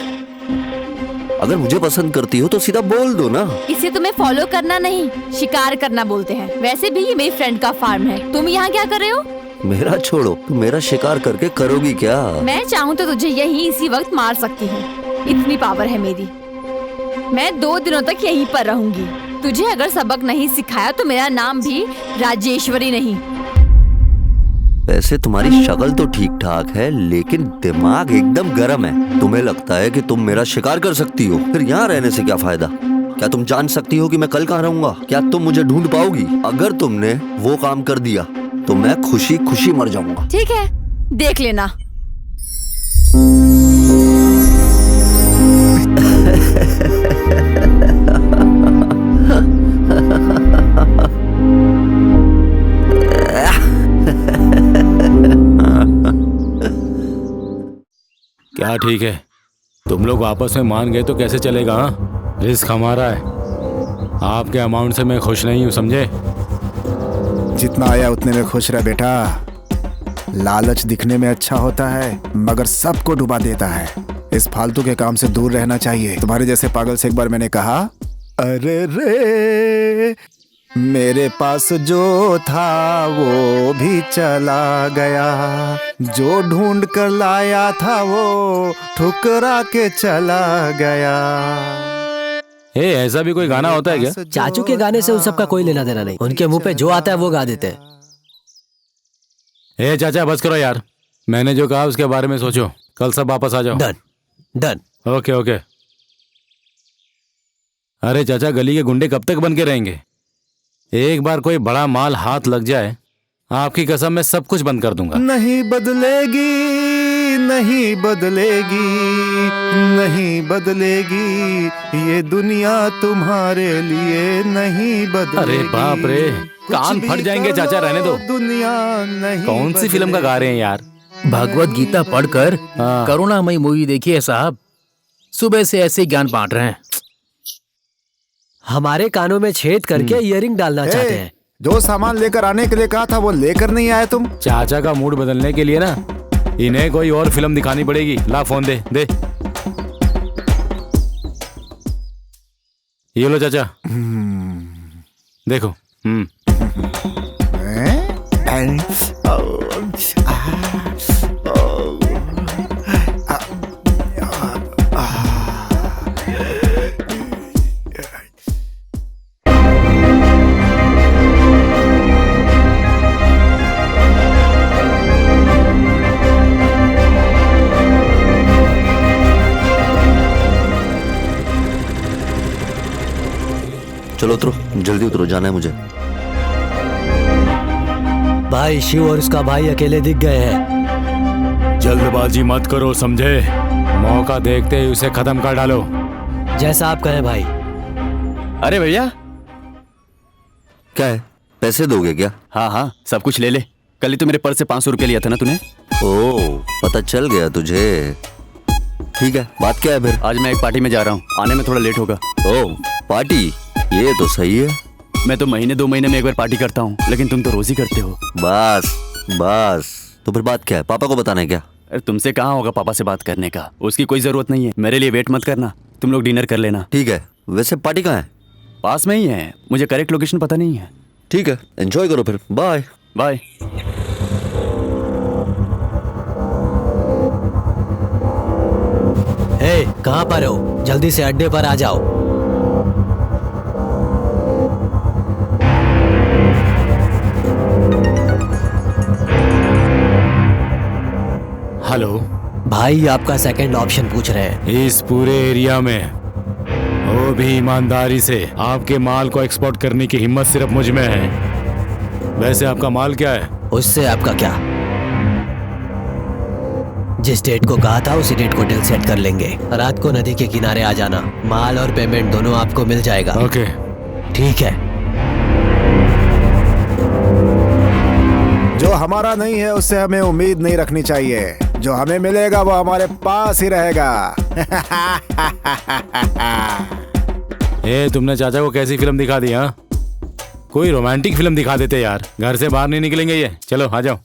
Speaker 3: अगर मुझे पसंद करती हो तो सीधा बोल दो ना।
Speaker 1: इसे तुम्हें फॉलो करना नहीं, शिकार करना बोलते हैं। वैसे भी ये मेरी फ्रेंड का फार्म है। तुम यहाँ क्या कर रहे हो?
Speaker 3: मेरा छोड़ो, तुम मेरा शिकार करके करोगी क्या?
Speaker 1: मैं चाहूँ तो तुझे यहीं इसी वक्त मार सकती हूँ, इतनी पावर है मेरी। मैं 2 दिनों तक यहीं पर रहूंगी। तुझे अगर सबक नहीं सिखाया तो मेरा नाम भी राजेश्वरी नहीं।
Speaker 3: वैसे तुम्हारी शक्ल तो ठीक ठाक है, लेकिन दिमाग एकदम गर्म है। तुम्हें लगता है कि तुम मेरा शिकार कर सकती हो, फिर यहाँ रहने से क्या फायदा? क्या तुम जान सकती हो कि मैं कल कहाँ रहूंगा? क्या तुम मुझे ढूंढ पाओगी? अगर तुमने वो काम कर दिया तो मैं खुशी खुशी मर जाऊंगा।
Speaker 1: ठीक है, देख लेना।
Speaker 4: क्या ठीक है? तुम लोग आपस में मान गए तो कैसे चलेगा? हाँ, रिस्क हमारा है। आपके अमाउंट से मैं खुश नहीं हूँ, समझे?
Speaker 8: जितना आया उतने में खुश रह बेटा। लालच दिखने में अच्छा होता है मगर सबको डुबा देता है। इस फालतू के काम से दूर रहना चाहिए। तुम्हारे जैसे पागल से एक बार मैंने कहा, अरे रे मेरे पास जो था वो भी चला गया, जो ढूंढ कर लाया था वो ठुकरा के चला गया।
Speaker 4: ऐसा भी कोई गाना होता है क्या?
Speaker 5: चाचू के गाने से उन सबका कोई लेना देना नहीं। उनके मुंह पे जो आता है वो गा देते हैं।
Speaker 4: चाचा बस करो यार, मैंने जो कहा उसके बारे में सोचो। कल सब वापस आ जाओ।
Speaker 5: Done done.
Speaker 4: Okay okay. अरे चाचा, गली के गुंडे कब तक बन के रहेंगे? एक बार कोई बड़ा माल हाथ लग जाए, आपकी कसम मैं सब कुछ बंद कर दूंगा।
Speaker 8: नहीं बदलेगी, नहीं बदलेगी, नहीं बदलेगी ये दुनिया तुम्हारे लिए नहीं बदलेगी।
Speaker 4: अरे बाप रे, कान फट जाएंगे चाचा, रहने दो।
Speaker 8: दुनिया नहीं।
Speaker 4: कौन सी फिल्म का गा रहे हैं यार?
Speaker 6: भगवत गीता पढ़कर करुणामयी मूवी देखी है साहब। सुबह से ऐसे ज्ञान बांट रहे हैं।
Speaker 5: हमारे कानों में छेद करके इयरिंग डालना चाहते हैं।
Speaker 8: जो सामान लेकर आने के लिए कहा था वो लेकर नहीं आए तुम।
Speaker 4: चाचा का मूड बदलने के लिए ना इन्हें कोई और फिल्म दिखानी पड़ेगी। ला फोन दे दे। ये लो चाचा, देखो।
Speaker 11: चलो उतरो, जल्दी उतरो, जाना है मुझे।
Speaker 5: भाई शिव और उसका भाई अकेले दिख गए हैं।
Speaker 4: जल्दबाजी मत करो, समझे? मौका देखते ही उसे खत्म कर डालो।
Speaker 5: जैसा आप कहें भाई।
Speaker 7: अरे भैया,
Speaker 11: क्या है? पैसे दोगे क्या?
Speaker 7: हाँ हाँ, सब कुछ ले ले। कल ही तो मेरे पर्स से 500 रुपये लिया था ना तूने।
Speaker 11: ओह, पता चल गया तुझे। ठीक है, बात क्या है फिर?
Speaker 7: आज मैं एक पार्टी में जा रहा हूँ, आने में थोड़ा लेट होगा।
Speaker 11: ओह पार्टी, ये तो सही है।
Speaker 7: मैं तो महीने 2 महीने में एक बार पार्टी करता हूँ, लेकिन तुम तो रोज ही करते हो।
Speaker 11: बस बस, तो फिर बात क्या है? पापा को बताना है क्या?
Speaker 7: अरे तुमसे कहाँ होगा पापा से बात करने का, उसकी कोई जरूरत नहीं है। मेरे लिए वेट मत करना, तुम लोग डिनर कर लेना।
Speaker 11: ठीक है। वैसे पार्टी कहाँ है?
Speaker 7: पास में ही है, मुझे करेक्ट लोकेशन पता नहीं है।
Speaker 11: ठीक है, एंजॉय करो फिर। Bye
Speaker 7: bye.
Speaker 5: कहाँ पर हो? जल्दी से अड्डे पर आ जाओ।
Speaker 4: हेलो
Speaker 5: भाई, आपका सेकंड ऑप्शन पूछ रहे हैं।
Speaker 4: इस पूरे एरिया में वो भी ईमानदारी से आपके माल को एक्सपोर्ट करने की हिम्मत सिर्फ मुझ में है। वैसे आपका माल क्या है?
Speaker 5: उससे आपका क्या? जिस डेट को कहा था उसी डेट को डील सेट कर लेंगे। रात को नदी के किनारे आ जाना, माल और पेमेंट दोनों आपको मिल जाएगा।
Speaker 4: ओके
Speaker 5: ठीक है।
Speaker 8: जो हमारा नहीं है उससे हमें उम्मीद नहीं रखनी चाहिए। जो हमें मिलेगा वो हमारे पास ही रहेगा।
Speaker 4: तुमने चाचा को कैसी फिल्म दिखा दी? हाँ, कोई रोमांटिक फिल्म दिखा देते यार। घर से बाहर नहीं निकलेंगे ये। चलो आ जाओ।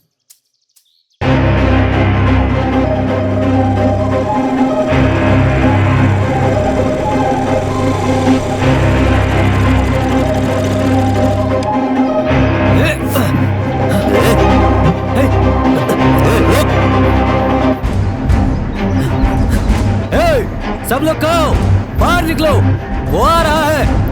Speaker 5: सब लोग कहो, बाहर निकलो, वो आ रहा है।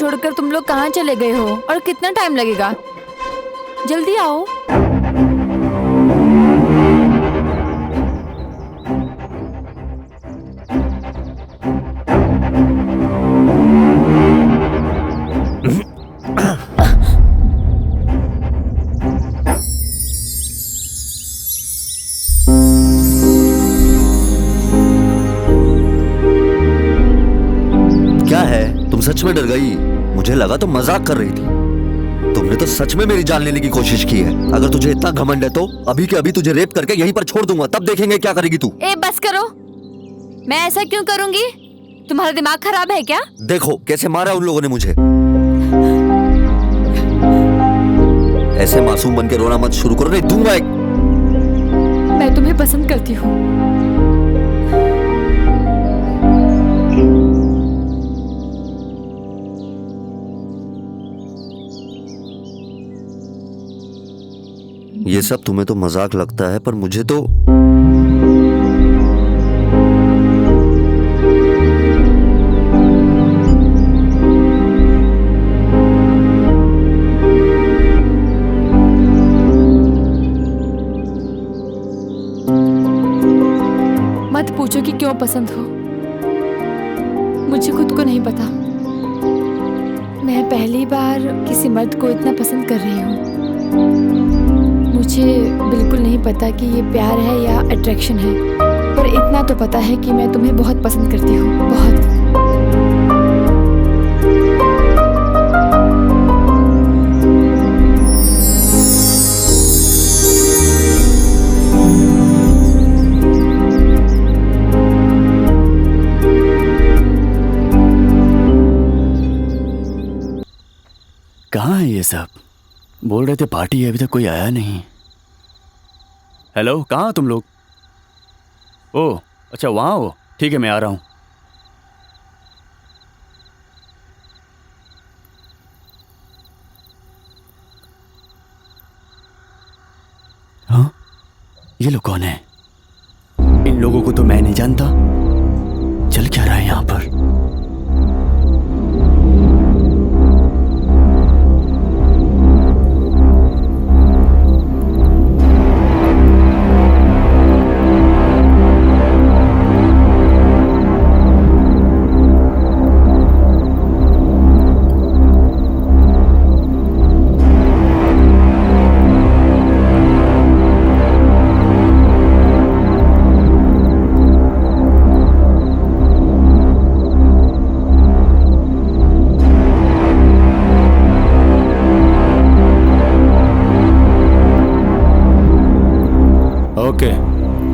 Speaker 1: छोड़कर तुम लोग कहाँ चले गए हो और कितना टाइम लगेगा? जल्दी आओ।
Speaker 11: क्या है, तुम सच में डर गई? मुझे लगा तुम मजाक कर रही थी। तुमने तो सच में मेरी जान लेने की कोशिश की है। अगर तुझे इतना घमंड है तो अभी के अभी तुझे रेप करके यहीं पर छोड़ दूंगा, तब देखेंगे क्या करेगी तू।
Speaker 1: ए बस करो, मैं ऐसा क्यों करूंगी? तुम्हारा दिमाग खराब है क्या?
Speaker 11: देखो कैसे मारा उन लोगों ने मुझे। ऐसे मासूम बन के रोना मत शुरू करो, नहीं दूंगा एक।
Speaker 1: मैं तुम्हें पसंद करती हूँ।
Speaker 11: ये सब तुम्हें तो मजाक लगता है, पर मुझे तो
Speaker 1: मत पूछो कि क्यों पसंद हो, मुझे खुद को नहीं पता। मैं पहली बार किसी मर्द को इतना पसंद कर रही हूँ। मुझे बिल्कुल नहीं पता कि ये प्यार है या अट्रैक्शन है, पर इतना तो पता है कि मैं तुम्हें बहुत पसंद करती हूँ, बहुत।
Speaker 7: कहाँ है ये सब? बोल रहे थे पार्टी है, अभी तक कोई आया नहीं। हेलो, कहाँ हो तुम लोग? ओह अच्छा, वहाँ हो, ठीक है मैं आ रहा हूँ। हाँ, ये लोग कौन है? इन लोगों को तो मैं नहीं जानता। चल क्या रहा है यहाँ पर?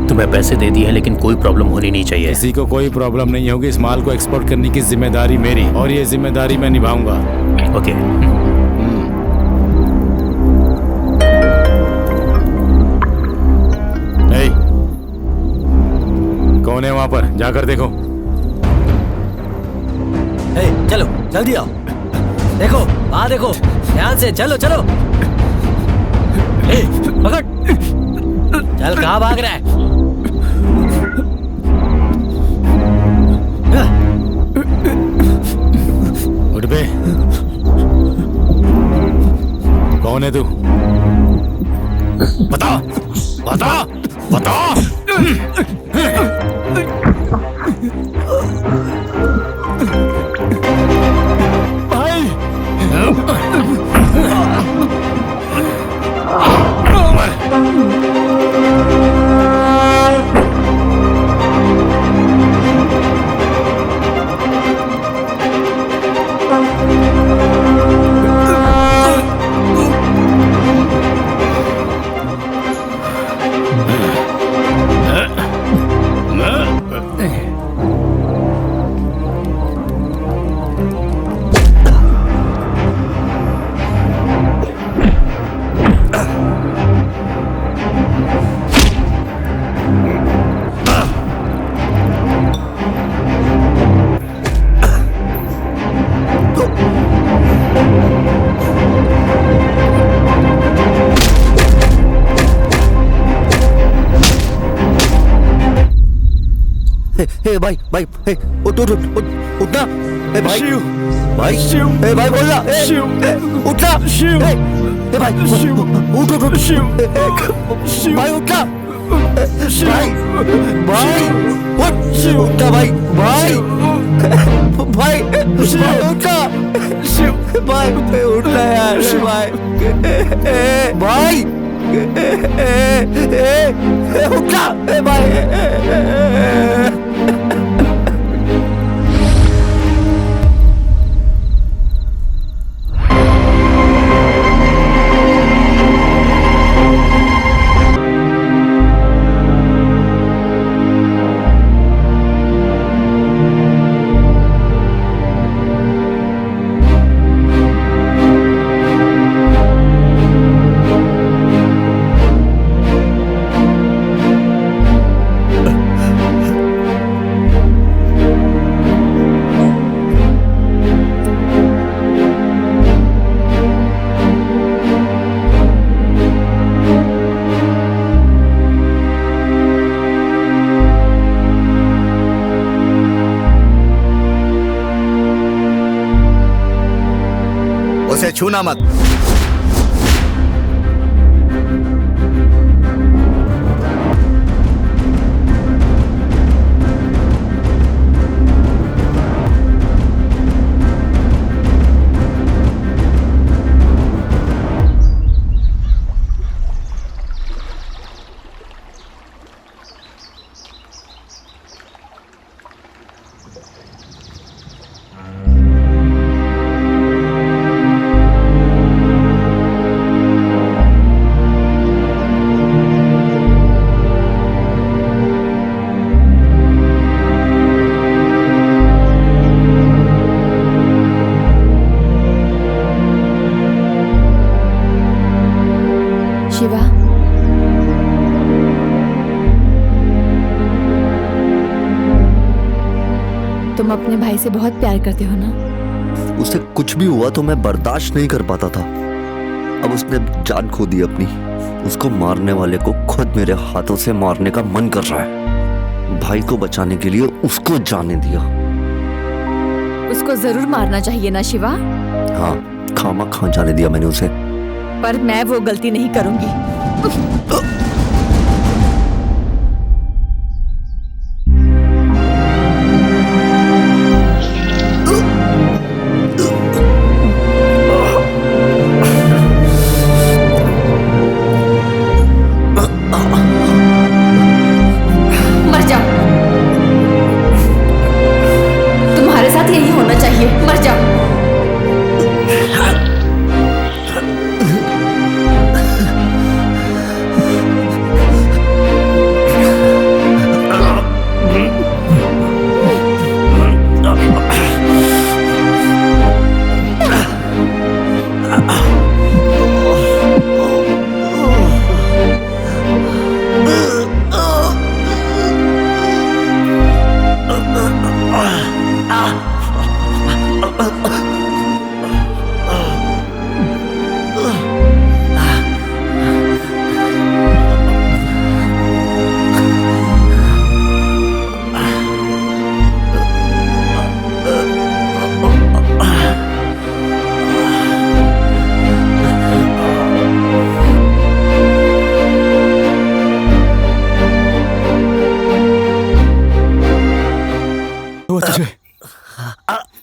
Speaker 6: तुम्हें पैसे दे दिए हैं, लेकिन कोई प्रॉब्लम होनी नहीं चाहिए।
Speaker 4: किसी को कोई प्रॉब्लम नहीं होगी। इस माल को एक्सपोर्ट करने की जिम्मेदारी मेरी, और ये जिम्मेदारी मैं निभाऊंगा।
Speaker 6: ओके।
Speaker 4: कौन है वहां पर? जाकर देखो।
Speaker 5: चलो जल्दी आओ। देखो वहां देखो, ध्यान से चलो चलो। पकड़, चल कहाँ भाग रहा है?
Speaker 4: उठ बे। कौन है तू? बता बता बता।
Speaker 11: ए भाई भाई, ए उठ उठ उठ उठ उठना, ए भाई भाई, ए भाई बोलना, उठना, ए भाई उठ उठ उठ, भाई उठना, भाई भाई उठना भाई, भाई भाई उठना, भाई उठना यार, भाई उठना भाई।
Speaker 3: उसे छूना मत।
Speaker 1: शिवा, तुम अपने भाई से बहुत प्यार करते हो ना?
Speaker 11: उसे कुछ भी हुआ तो मैं बर्दाश्त नहीं कर पाता था। अब उसने जान खो दी अपनी। उसको मारने वाले को खुद मेरे हाथों से मारने का मन कर रहा है। भाई को बचाने के लिए उसको जाने दिया।
Speaker 1: उसको जरूर मारना चाहिए ना शिवा?
Speaker 11: हाँ, खामा खा जाने दिया मैंने उसे।
Speaker 1: पर मैं वो गलती नहीं करूंगी। मर जाओ, तुम्हारे साथ यही होना चाहिए। मर जाओ।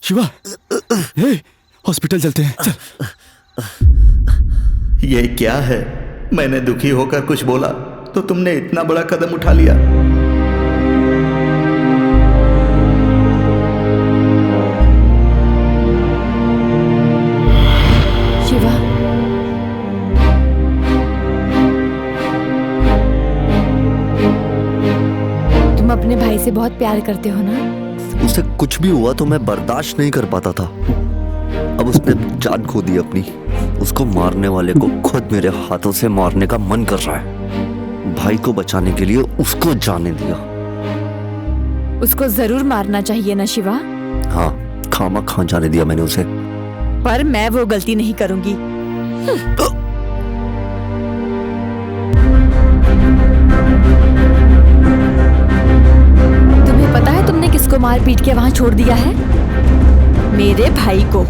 Speaker 7: शिवा, हॉस्पिटल चलते हैं, चल।
Speaker 3: ये क्या है? मैंने दुखी होकर कुछ बोला तो तुमने इतना बड़ा कदम उठा लिया।
Speaker 1: शिवा, तुम अपने भाई से बहुत प्यार करते हो ना?
Speaker 11: उसे कुछ भी हुआ तो मैं बर्दाश्त नहीं कर पाता था। अब उसने जान खो दी अपनी। उसको मारने वाले को खुद मेरे हाथों से मारने का मन कर रहा है। भाई को बचाने के लिए उसको जाने दिया।
Speaker 1: उसको जरूर मारना चाहिए ना शिवा?
Speaker 11: हाँ, खामा खा जाने दिया मैंने उसे।
Speaker 1: पर मैं वो गलती नहीं करूंगी। तुम्हें पता है तुमने किसको मार पीट के वहाँ छोड़ दिया है? मेरे भाई को।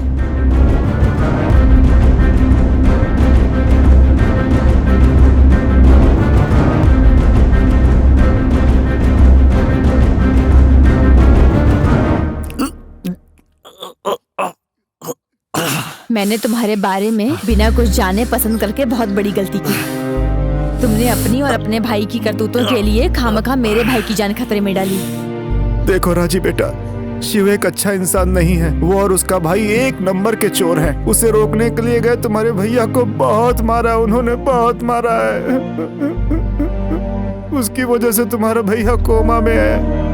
Speaker 1: मैंने तुम्हारे बारे में बिना कुछ जाने पसंद करके बहुत बड़ी गलती की। तुमने अपनी और अपने भाई की करतूतों के लिए खामखा मेरे भाई की जान खतरे में डाली।
Speaker 8: देखो राजी बेटा, शिव एक अच्छा इंसान नहीं है। वो और उसका भाई एक नंबर के चोर हैं। उसे रोकने के लिए गए तुम्हारे भैया को बहुत मारा, उन्होंने बहुत मारा है। उसकी वजह से तुम्हारा भैया कोमा में है।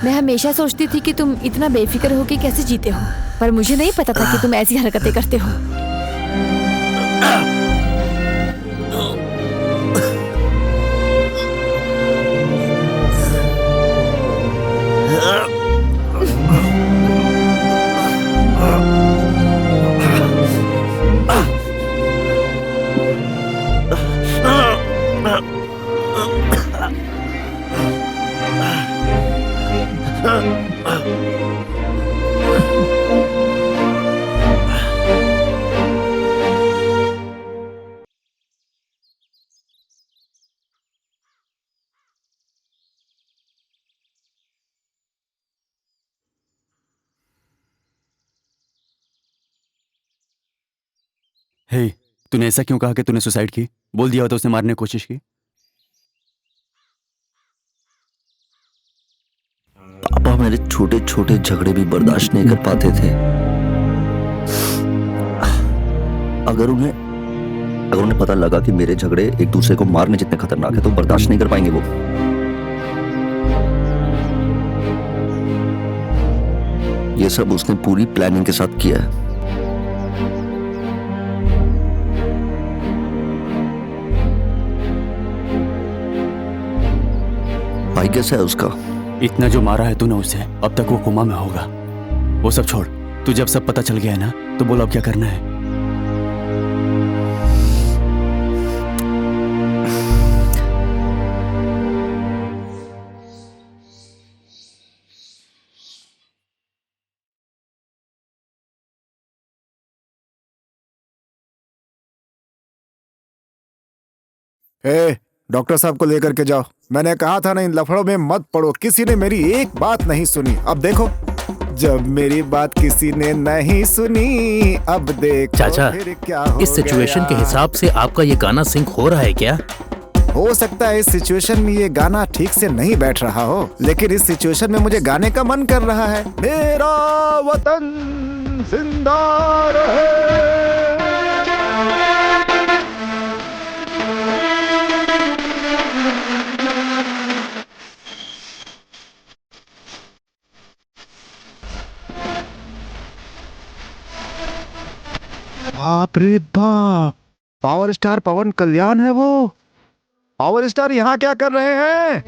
Speaker 1: मैं हमेशा सोचती थी कि तुम इतना बेफिक्र होके कैसे जीते हो, पर मुझे नहीं पता था कि तुम ऐसी हरकतें करते हो।
Speaker 7: हे, तूने ऐसा क्यों कहा कि तूने सुसाइड की? बोल दिया होता उसने मारने की कोशिश की।
Speaker 11: पापा मेरे छोटे छोटे झगड़े भी बर्दाश्त नहीं कर पाते थे। अगर उन्हें पता लगा कि मेरे झगड़े एक दूसरे को मारने जितने खतरनाक है तो बर्दाश्त नहीं कर पाएंगे वो। ये सब उसने पूरी प्लानिंग के साथ किया है। भाई कैसा है उसका?
Speaker 7: इतना जो मारा है तूने उसे, अब तक वो कोमा में होगा। वो सब छोड़, तुझे अब सब पता चल गया है ना, तो बोल अब क्या करना है।
Speaker 8: डॉक्टर साहब को लेकर के जाओ। मैंने कहा था ना इन लफड़ों में मत पड़ो। किसी ने मेरी एक बात नहीं सुनी। अब देखो, जब मेरी बात किसी ने नहीं सुनी, अब देखो
Speaker 6: चाचा,
Speaker 8: फिर क्या हो
Speaker 6: इस सिचुएशन
Speaker 8: गया।
Speaker 6: के हिसाब से आपका ये गाना सिंक हो रहा है क्या?
Speaker 8: हो सकता है इस सिचुएशन में ये गाना ठीक से नहीं बैठ रहा हो, लेकिन इस सिचुएशन में मुझे गाने का मन कर रहा है। मेरा वतन जिंदा रहे। बाप रे बाप, पावर स्टार पवन कल्याण है वो। पावर स्टार यहाँ क्या कर रहे हैं?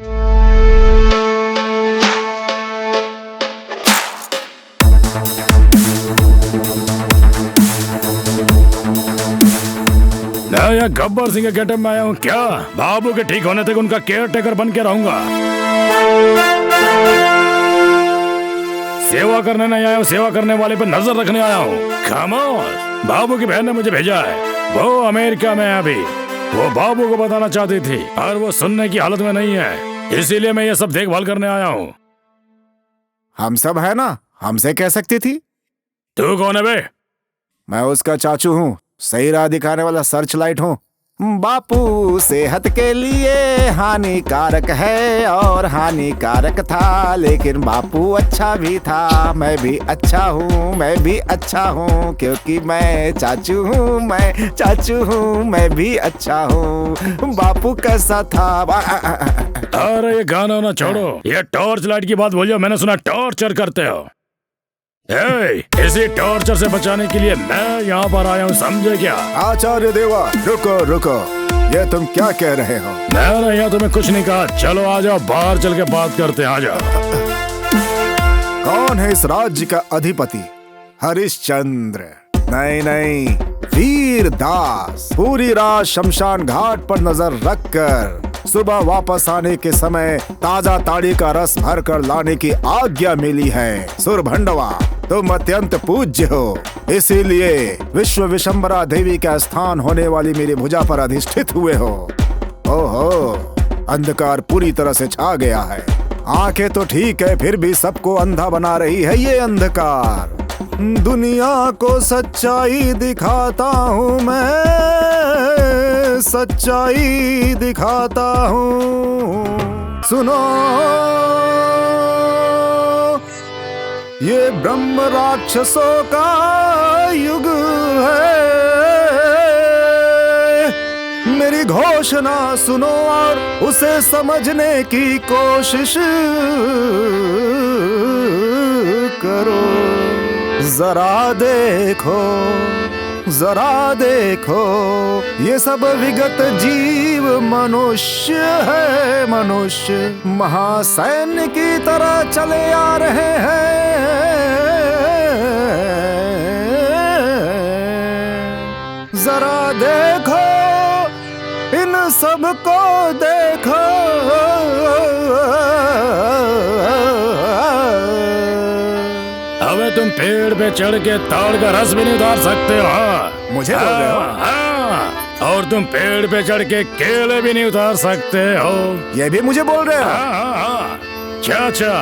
Speaker 4: मैं यहाँ गब्बर सिंह के गेटअप में आया हूँ क्या? बाबू के ठीक होने तक उनका केयर टेकर बन के रहूंगा। सेवा करने नहीं आया हूँ, सेवा करने वाले पे नजर रखने आया हूँ। खामोश, बाबू की बहन ने मुझे भेजा है। वो अमेरिका में है अभी। वो बाबू को बताना चाहती थी और वो सुनने की हालत में नहीं है, इसीलिए मैं ये सब देखभाल करने आया हूँ।
Speaker 8: हम सब है ना, हमसे कह सकती थी।
Speaker 4: तू कौन है बे?
Speaker 8: मैं उसका चाचू हूँ, सही राह दिखाने वाला सर्च लाइट हूँ। बापू सेहत के लिए हानिकारक है और हानिकारक था, लेकिन बापू अच्छा भी था। मैं भी अच्छा हूँ, मैं भी अच्छा हूँ, क्योंकि मैं चाचू हूँ, मैं चाचू हूँ, मैं भी अच्छा हूँ। बापू कैसा था?
Speaker 4: अरे ये गाना ना छोड़ो, ये टॉर्च लाइट की बात बोलियो। मैंने सुना टॉर्चर करते हो। इसी टॉर्चर से बचाने के लिए मैं यहाँ पर आया हूँ, समझे क्या?
Speaker 8: आचार्य देवा, रुको रुको, ये तुम क्या कह रहे हो?
Speaker 4: मैंने यहाँ तुम्हें कुछ नहीं कहा। चलो आ जाओ, बाहर चल के बात करते हैं, आ जाओ।
Speaker 8: कौन है इस राज्य का अधिपति? हरिश्चंद्र? नहीं नहीं, वीर दास। पूरी रात शमशान घाट पर नजर रखकर सुबह वापस आने के समय ताजा ताड़ी का रस भर कर लाने की आज्ञा मिली है। सुरभंडवा, तुम अत्यंत पूज्य हो, इसीलिए विश्व विशंबरा देवी का स्थान होने वाली मेरी भुजा पर अधिष्ठित हुए हो। ओहो, अंधकार पूरी तरह से छा गया है। आंखें तो ठीक है, फिर भी सबको अंधा बना रही है ये अंधकार। दुनिया को सच्चाई दिखाता हूँ मैं, सच्चाई दिखाता हूँ। सुनो, ये ब्रह्म राक्षसों का युग है। मेरी घोषणा सुनो और उसे समझने की कोशिश करो। जरा देखो, जरा देखो, ये सब विगत जीव मनुष्य है। मनुष्य महासैन्य की तरह चले आ रहे हैं। जरा देखो, इन सबको देखो।
Speaker 4: अबे तुम पेड़ पे चढ़ के ताड़ का रस भी नहीं उतार सकते हो।
Speaker 8: मुझे बोल रहे हो?
Speaker 4: हाँ, और तुम पेड़ पे चढ़ के केले भी नहीं उतार सकते हो।
Speaker 8: ये भी मुझे बोल रहे हो?
Speaker 4: हाँ। चाचा,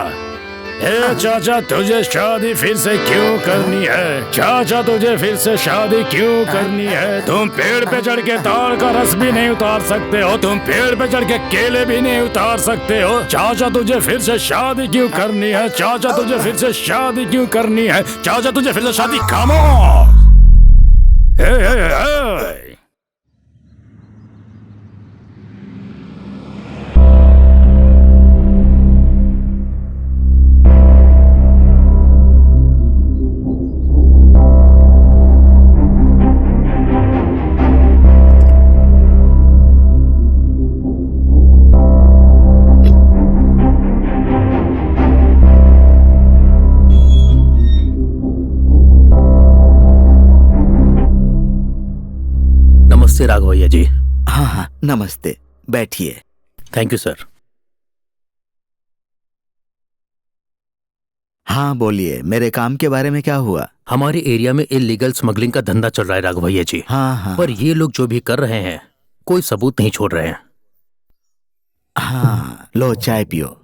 Speaker 4: हे चाचा, तुझे शादी फिर से क्यों करनी है? चाचा, तुझे फिर से शादी क्यों करनी है? तुम पेड़ पे चढ़ के ताड़ का रस भी नहीं उतार सकते हो, तुम पेड़ पे चढ़ के केले भी नहीं उतार सकते हो। चाचा, तुझे फिर से शादी क्यों करनी है? चाचा, तुझे फिर से शादी क्यों करनी है? चाचा, तुझे फिर से शादी। खामोश!
Speaker 6: नमस्ते राघवैया जी।
Speaker 3: हाँ हाँ, नमस्ते, बैठिए।
Speaker 6: Thank you sir.
Speaker 3: हाँ बोलिए, मेरे काम के बारे में क्या हुआ?
Speaker 6: हमारे एरिया में इलीगल स्मगलिंग का धंधा चल रहा है राघवैया जी।
Speaker 3: हाँ हाँ।
Speaker 6: पर ये लोग जो भी कर रहे हैं कोई सबूत नहीं छोड़ रहे हैं।
Speaker 3: हाँ, लो चाय पियो।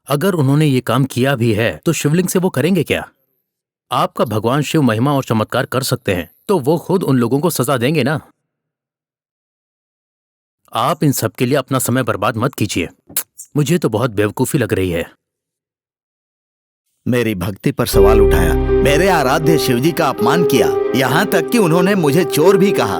Speaker 6: अगर उन्होंने ये काम किया भी है तो शिवलिंग से वो करेंगे क्या? आपका भगवान शिव महिमा और चमत्कार कर सकते हैं तो वो खुद उन लोगों को सजा देंगे ना। आप इन सब के लिए अपना समय बर्बाद मत कीजिए। मुझे तो बहुत बेवकूफी लग रही है।
Speaker 3: मेरी भक्ति पर सवाल उठाया, मेरे आराध्य शिवजी का अपमान किया, यहाँ तक कि उन्होंने मुझे चोर भी कहा।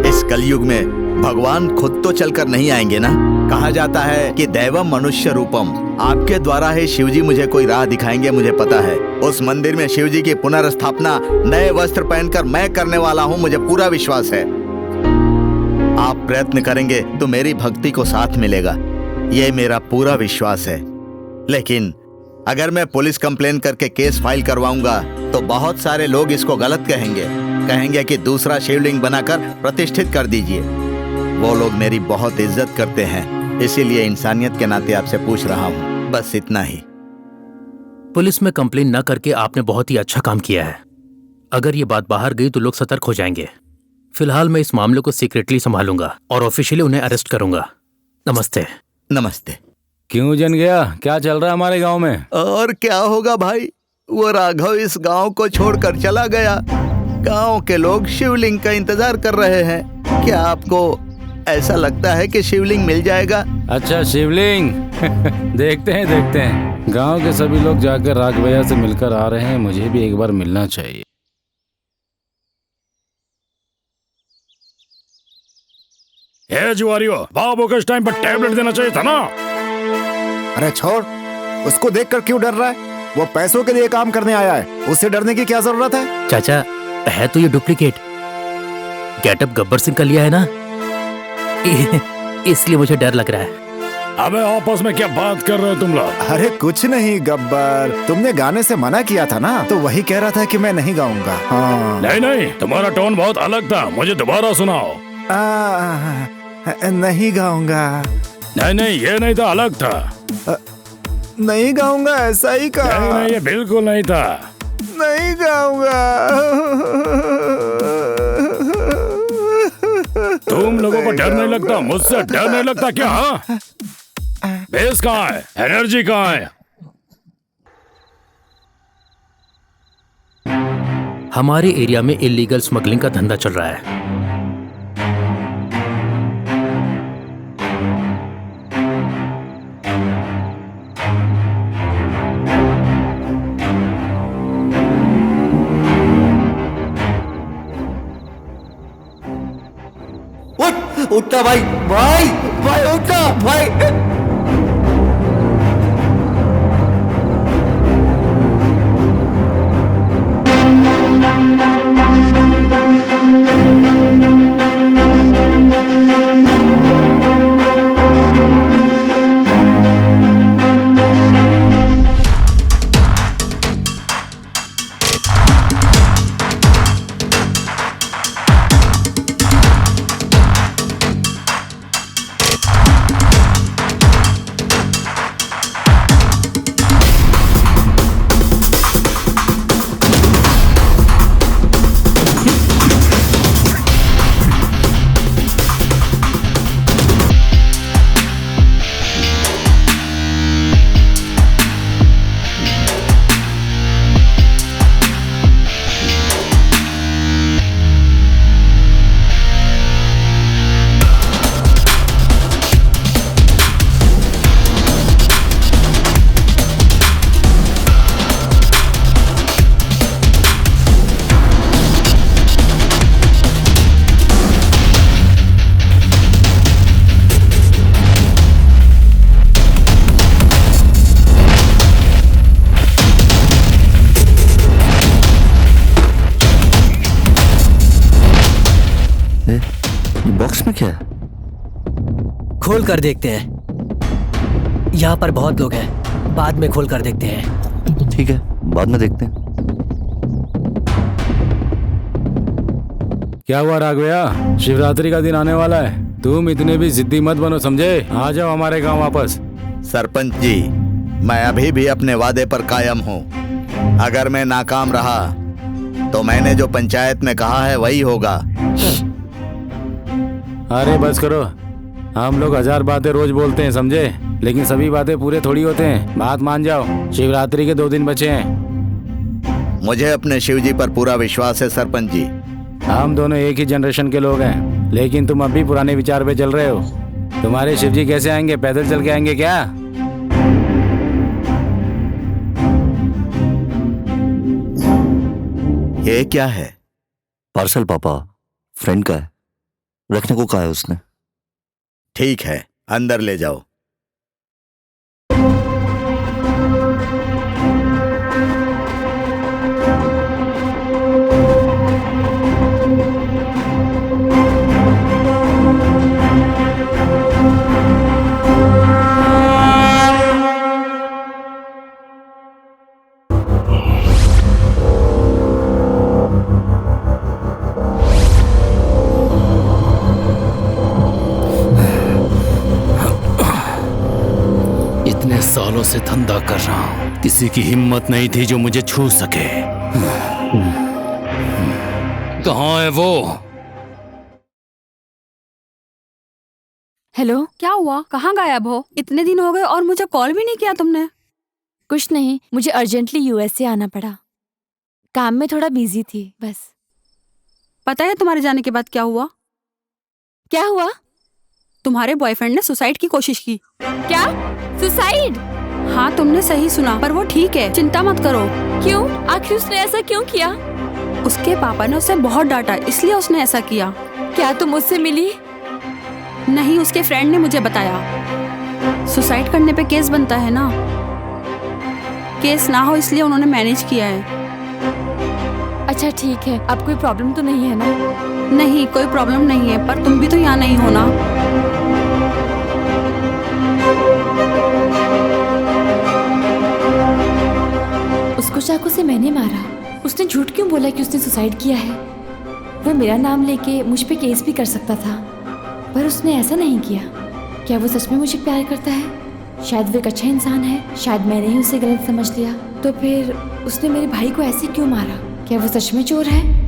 Speaker 3: इस कलयुग में भगवान खुद तो चलकर नहीं आएंगे ना। कहा जाता है कि दैवम मनुष्य रूपम। आपके द्वारा ही शिवजी मुझे कोई राह दिखाएंगे, मुझे पता है। उस मंदिर में शिवजी की पुनर्स्थापना नए वस्त्र पहनकर मैं करने वाला हूँ, मुझे पूरा विश्वास है। आप प्रयत्न करेंगे तो मेरी भक्ति को साथ मिलेगा, ये मेरा पूरा विश्वास है। लेकिन अगर मैं पुलिस कंप्लेन करके केस फाइल करवाऊंगा तो बहुत सारे लोग इसको गलत कहेंगे कि दूसरा शिवलिंग बनाकर प्रतिष्ठित कर दीजिए। वो लोग मेरी बहुत इज्जत करते हैं, इसीलिए इंसानियत के नाते आपसे पूछ रहा हूँ, बस इतना ही।
Speaker 6: पुलिस में कंप्लेन न करके आपने बहुत ही अच्छा काम किया है। अगर ये बात बाहर गई तो लोग सतर्क हो जाएंगे। फिलहाल मैं इस मामले को सीक्रेटली संभालूंगा और ऑफिशियली उन्हें अरेस्ट करूंगा। नमस्ते।
Speaker 3: नमस्ते।
Speaker 12: क्यों जन गया? क्या चल रहा है हमारे गांव में?
Speaker 3: और क्या होगा भाई, वो राघव इस गांव को छोड़कर चला गया। गांव के लोग शिवलिंग का इंतजार कर रहे हैं। क्या आपको ऐसा लगता है कि शिवलिंग मिल जाएगा?
Speaker 12: अच्छा, शिवलिंग देखते हैं। गांव के सभी लोग जाकर राघवैया से मिलकर आ रहे हैं, मुझे भी एक बार मिलना चाहिए।
Speaker 4: हे जुआरियो, बाबू को इस टाइम पर टैबलेट देना चाहिए था ना।
Speaker 8: अरे छोड़, उसको देखकर क्यों डर रहा है? वो पैसों के लिए काम करने आया है, उससे डरने की क्या जरूरत है?
Speaker 6: चाचा, है तो ये डुप्लीकेट। गेटअप गब्बर सिंह का लिया है ना, इसलिए मुझे डर लग रहा है।
Speaker 4: अबे आपस में क्या बात कर रहे हो तुम लोग?
Speaker 8: अरे कुछ नहीं गब्बर, तुमने गाने से मना किया था ना, तो वही कह रहा था कि मैं नहीं गाऊंगा। हाँ।
Speaker 4: नहीं, तुम्हारा टोन बहुत अलग था, मुझे दोबारा सुनाओ।
Speaker 8: नहीं गाऊंगा।
Speaker 4: नहीं, ये नहीं था, अलग था।
Speaker 8: नहीं गाऊंगा, ऐसा ही कहा।
Speaker 4: नहीं, ये बिल्कुल नहीं था।
Speaker 8: नहीं गाऊंगा।
Speaker 4: तुम लोगों को डर नहीं लगता? मुझसे डर नहीं लगता क्या? हाँ, बेस कहाँ है? एनर्जी कहाँ है?
Speaker 6: हमारे एरिया में इलीगल स्मगलिंग का धंधा चल रहा है।
Speaker 11: उठना भाई, भाई भाई उठना भाई। बॉक्स में क्या है?
Speaker 2: खोल कर देखते हैं। यहाँ पर बहुत लोग हैं, बाद में खोल कर देखते हैं।
Speaker 11: ठीक है, बाद में देखते हैं।
Speaker 12: क्या हुआ राघवैया? शिवरात्रि का दिन आने वाला है, तुम इतने भी जिद्दी मत बनो, समझे? आ जाओ हमारे गांव वापस।
Speaker 3: सरपंच जी, मैं अभी भी अपने वादे पर कायम हूँ। अगर मैं नाकाम रहा तो मैंने जो पंचायत में कहा है वही होगा।
Speaker 12: अरे बस करो, हम लोग 1000 बातें रोज बोलते हैं, समझे? लेकिन सभी बातें पूरे थोड़ी होते हैं। बात मान जाओ, शिवरात्रि के 2 दिन बचे हैं।
Speaker 3: मुझे अपने शिवजी पर पूरा विश्वास है सरपंच जी।
Speaker 12: हम दोनों एक ही जनरेशन के लोग हैं, लेकिन तुम अभी पुराने विचार पे चल रहे हो। तुम्हारे शिवजी कैसे आएंगे? पैदल चल के आएंगे क्या?
Speaker 3: ये क्या है?
Speaker 11: पार्सल पापा, फ्रेंड का है, रखने को कहा है उसने।
Speaker 3: ठीक है, अंदर ले जाओ।
Speaker 9: सालों से धंधा कर रहा हूं, किसी की हिम्मत नहीं थी जो मुझे छू सके। कहाँ है वो?
Speaker 10: हेलो, क्या हुआ? कहाँ गायब हो? इतने दिन हो गए और मुझे कॉल भी नहीं किया तुमने।
Speaker 1: कुछ नहीं, मुझे अर्जेंटली यूएस से आना पड़ा, काम में थोड़ा बिजी थी बस।
Speaker 10: पता है तुम्हारे जाने के बाद क्या हुआ?
Speaker 1: क्या हुआ?
Speaker 10: तुम्हारे बॉयफ्रेंड ने सुसाइड की कोशिश की।
Speaker 1: क्या? सुसाइड?
Speaker 10: हाँ, तुमने सही सुना, पर वो ठीक है, चिंता मत करो।
Speaker 1: क्यों? आखिर उसने ऐसा क्यों किया?
Speaker 10: उसके पापा ने उसे बहुत डांटा, इसलिए उसने ऐसा किया।
Speaker 1: क्या तुम उससे मिली?
Speaker 10: नहीं, उसके फ्रेंड ने मुझे बताया। सुसाइड करने पे केस बनता है ना, केस ना हो इसलिए उन्होंने मैनेज किया है।
Speaker 1: अच्छा ठीक है, अब कोई प्रॉब्लम तो नहीं है ना?
Speaker 10: नहीं, कोई प्रॉब्लम नहीं है, पर तुम भी तो यहाँ नहीं हो ना।
Speaker 1: उसको चाकू से मैंने मारा। उसने झूठ क्यों बोला कि उसने सुसाइड किया है? वो मेरा नाम लेके मुझ पे केस भी कर सकता था, पर उसने ऐसा नहीं किया। क्या वो सच में मुझे प्यार करता है? शायद वो एक अच्छा इंसान है, शायद मैंने ही उसे गलत समझ लिया। तो फिर उसने मेरे भाई को ऐसे क्यों मारा? क्या वो सच में चोर है?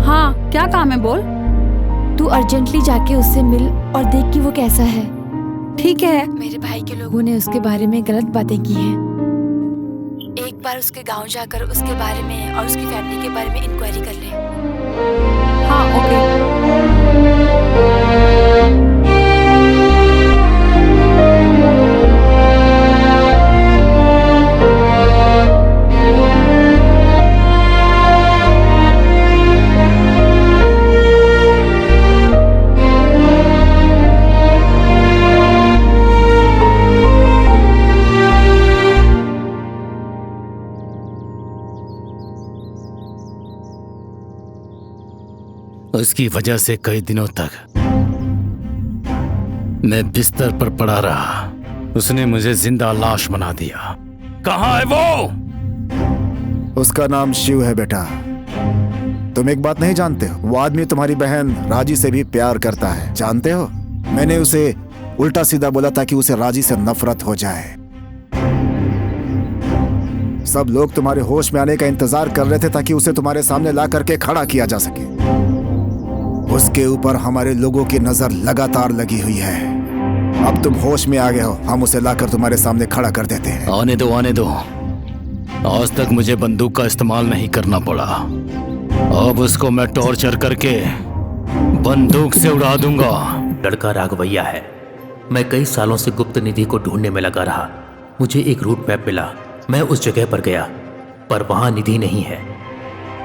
Speaker 10: हाँ, क्या काम है बोल।
Speaker 1: तू अर्जेंटली जाके उससे मिल और देख कि वो कैसा है।
Speaker 10: ठीक है।
Speaker 1: मेरे भाई के लोगों ने उसके बारे में गलत बातें की हैं। एक बार उसके गांव जाकर उसके बारे में और उसकी फैमिली के बारे में इंक्वायरी कर ले।
Speaker 10: हाँ ओके।
Speaker 9: उसकी वजह से कई दिनों तक मैं बिस्तर पर पड़ा रहा।
Speaker 12: उसने मुझे जिंदा लाश बना दिया। कहाँ है वो?
Speaker 8: उसका नाम शिव है बेटा। तुम एक बात नहीं जानते हो, वो आदमी तुम्हारी बहन राजी से भी प्यार करता है, जानते हो? मैंने उसे उल्टा सीधा बोला ताकि उसे राजी से नफरत हो जाए। सब लोग तुम्हारे होश में आने का इंतजार कर रहे थे ताकि उसे तुम्हारे सामने ला करके खड़ा किया जा सके। उसके ऊपर हमारे लोगों की नजर लगातार लगी हुई है। अब तुम होश में आ गए हो, हम उसे लाकर तुम्हारे सामने खड़ा कर देते हैं।
Speaker 9: आने दो आने दो। आज तक मुझे बंदूक का इस्तेमाल नहीं करना पड़ा, अब उसको मैं टॉर्चर करके बंदूक से उड़ा दूंगा।
Speaker 6: लड़का राघवैया है। मैं कई सालों से गुप्त निधि को ढूंढने में लगा रहा। मुझे एक रूट मैप मिला। मैं उस जगह पर गया, पर वहां निधि नहीं है।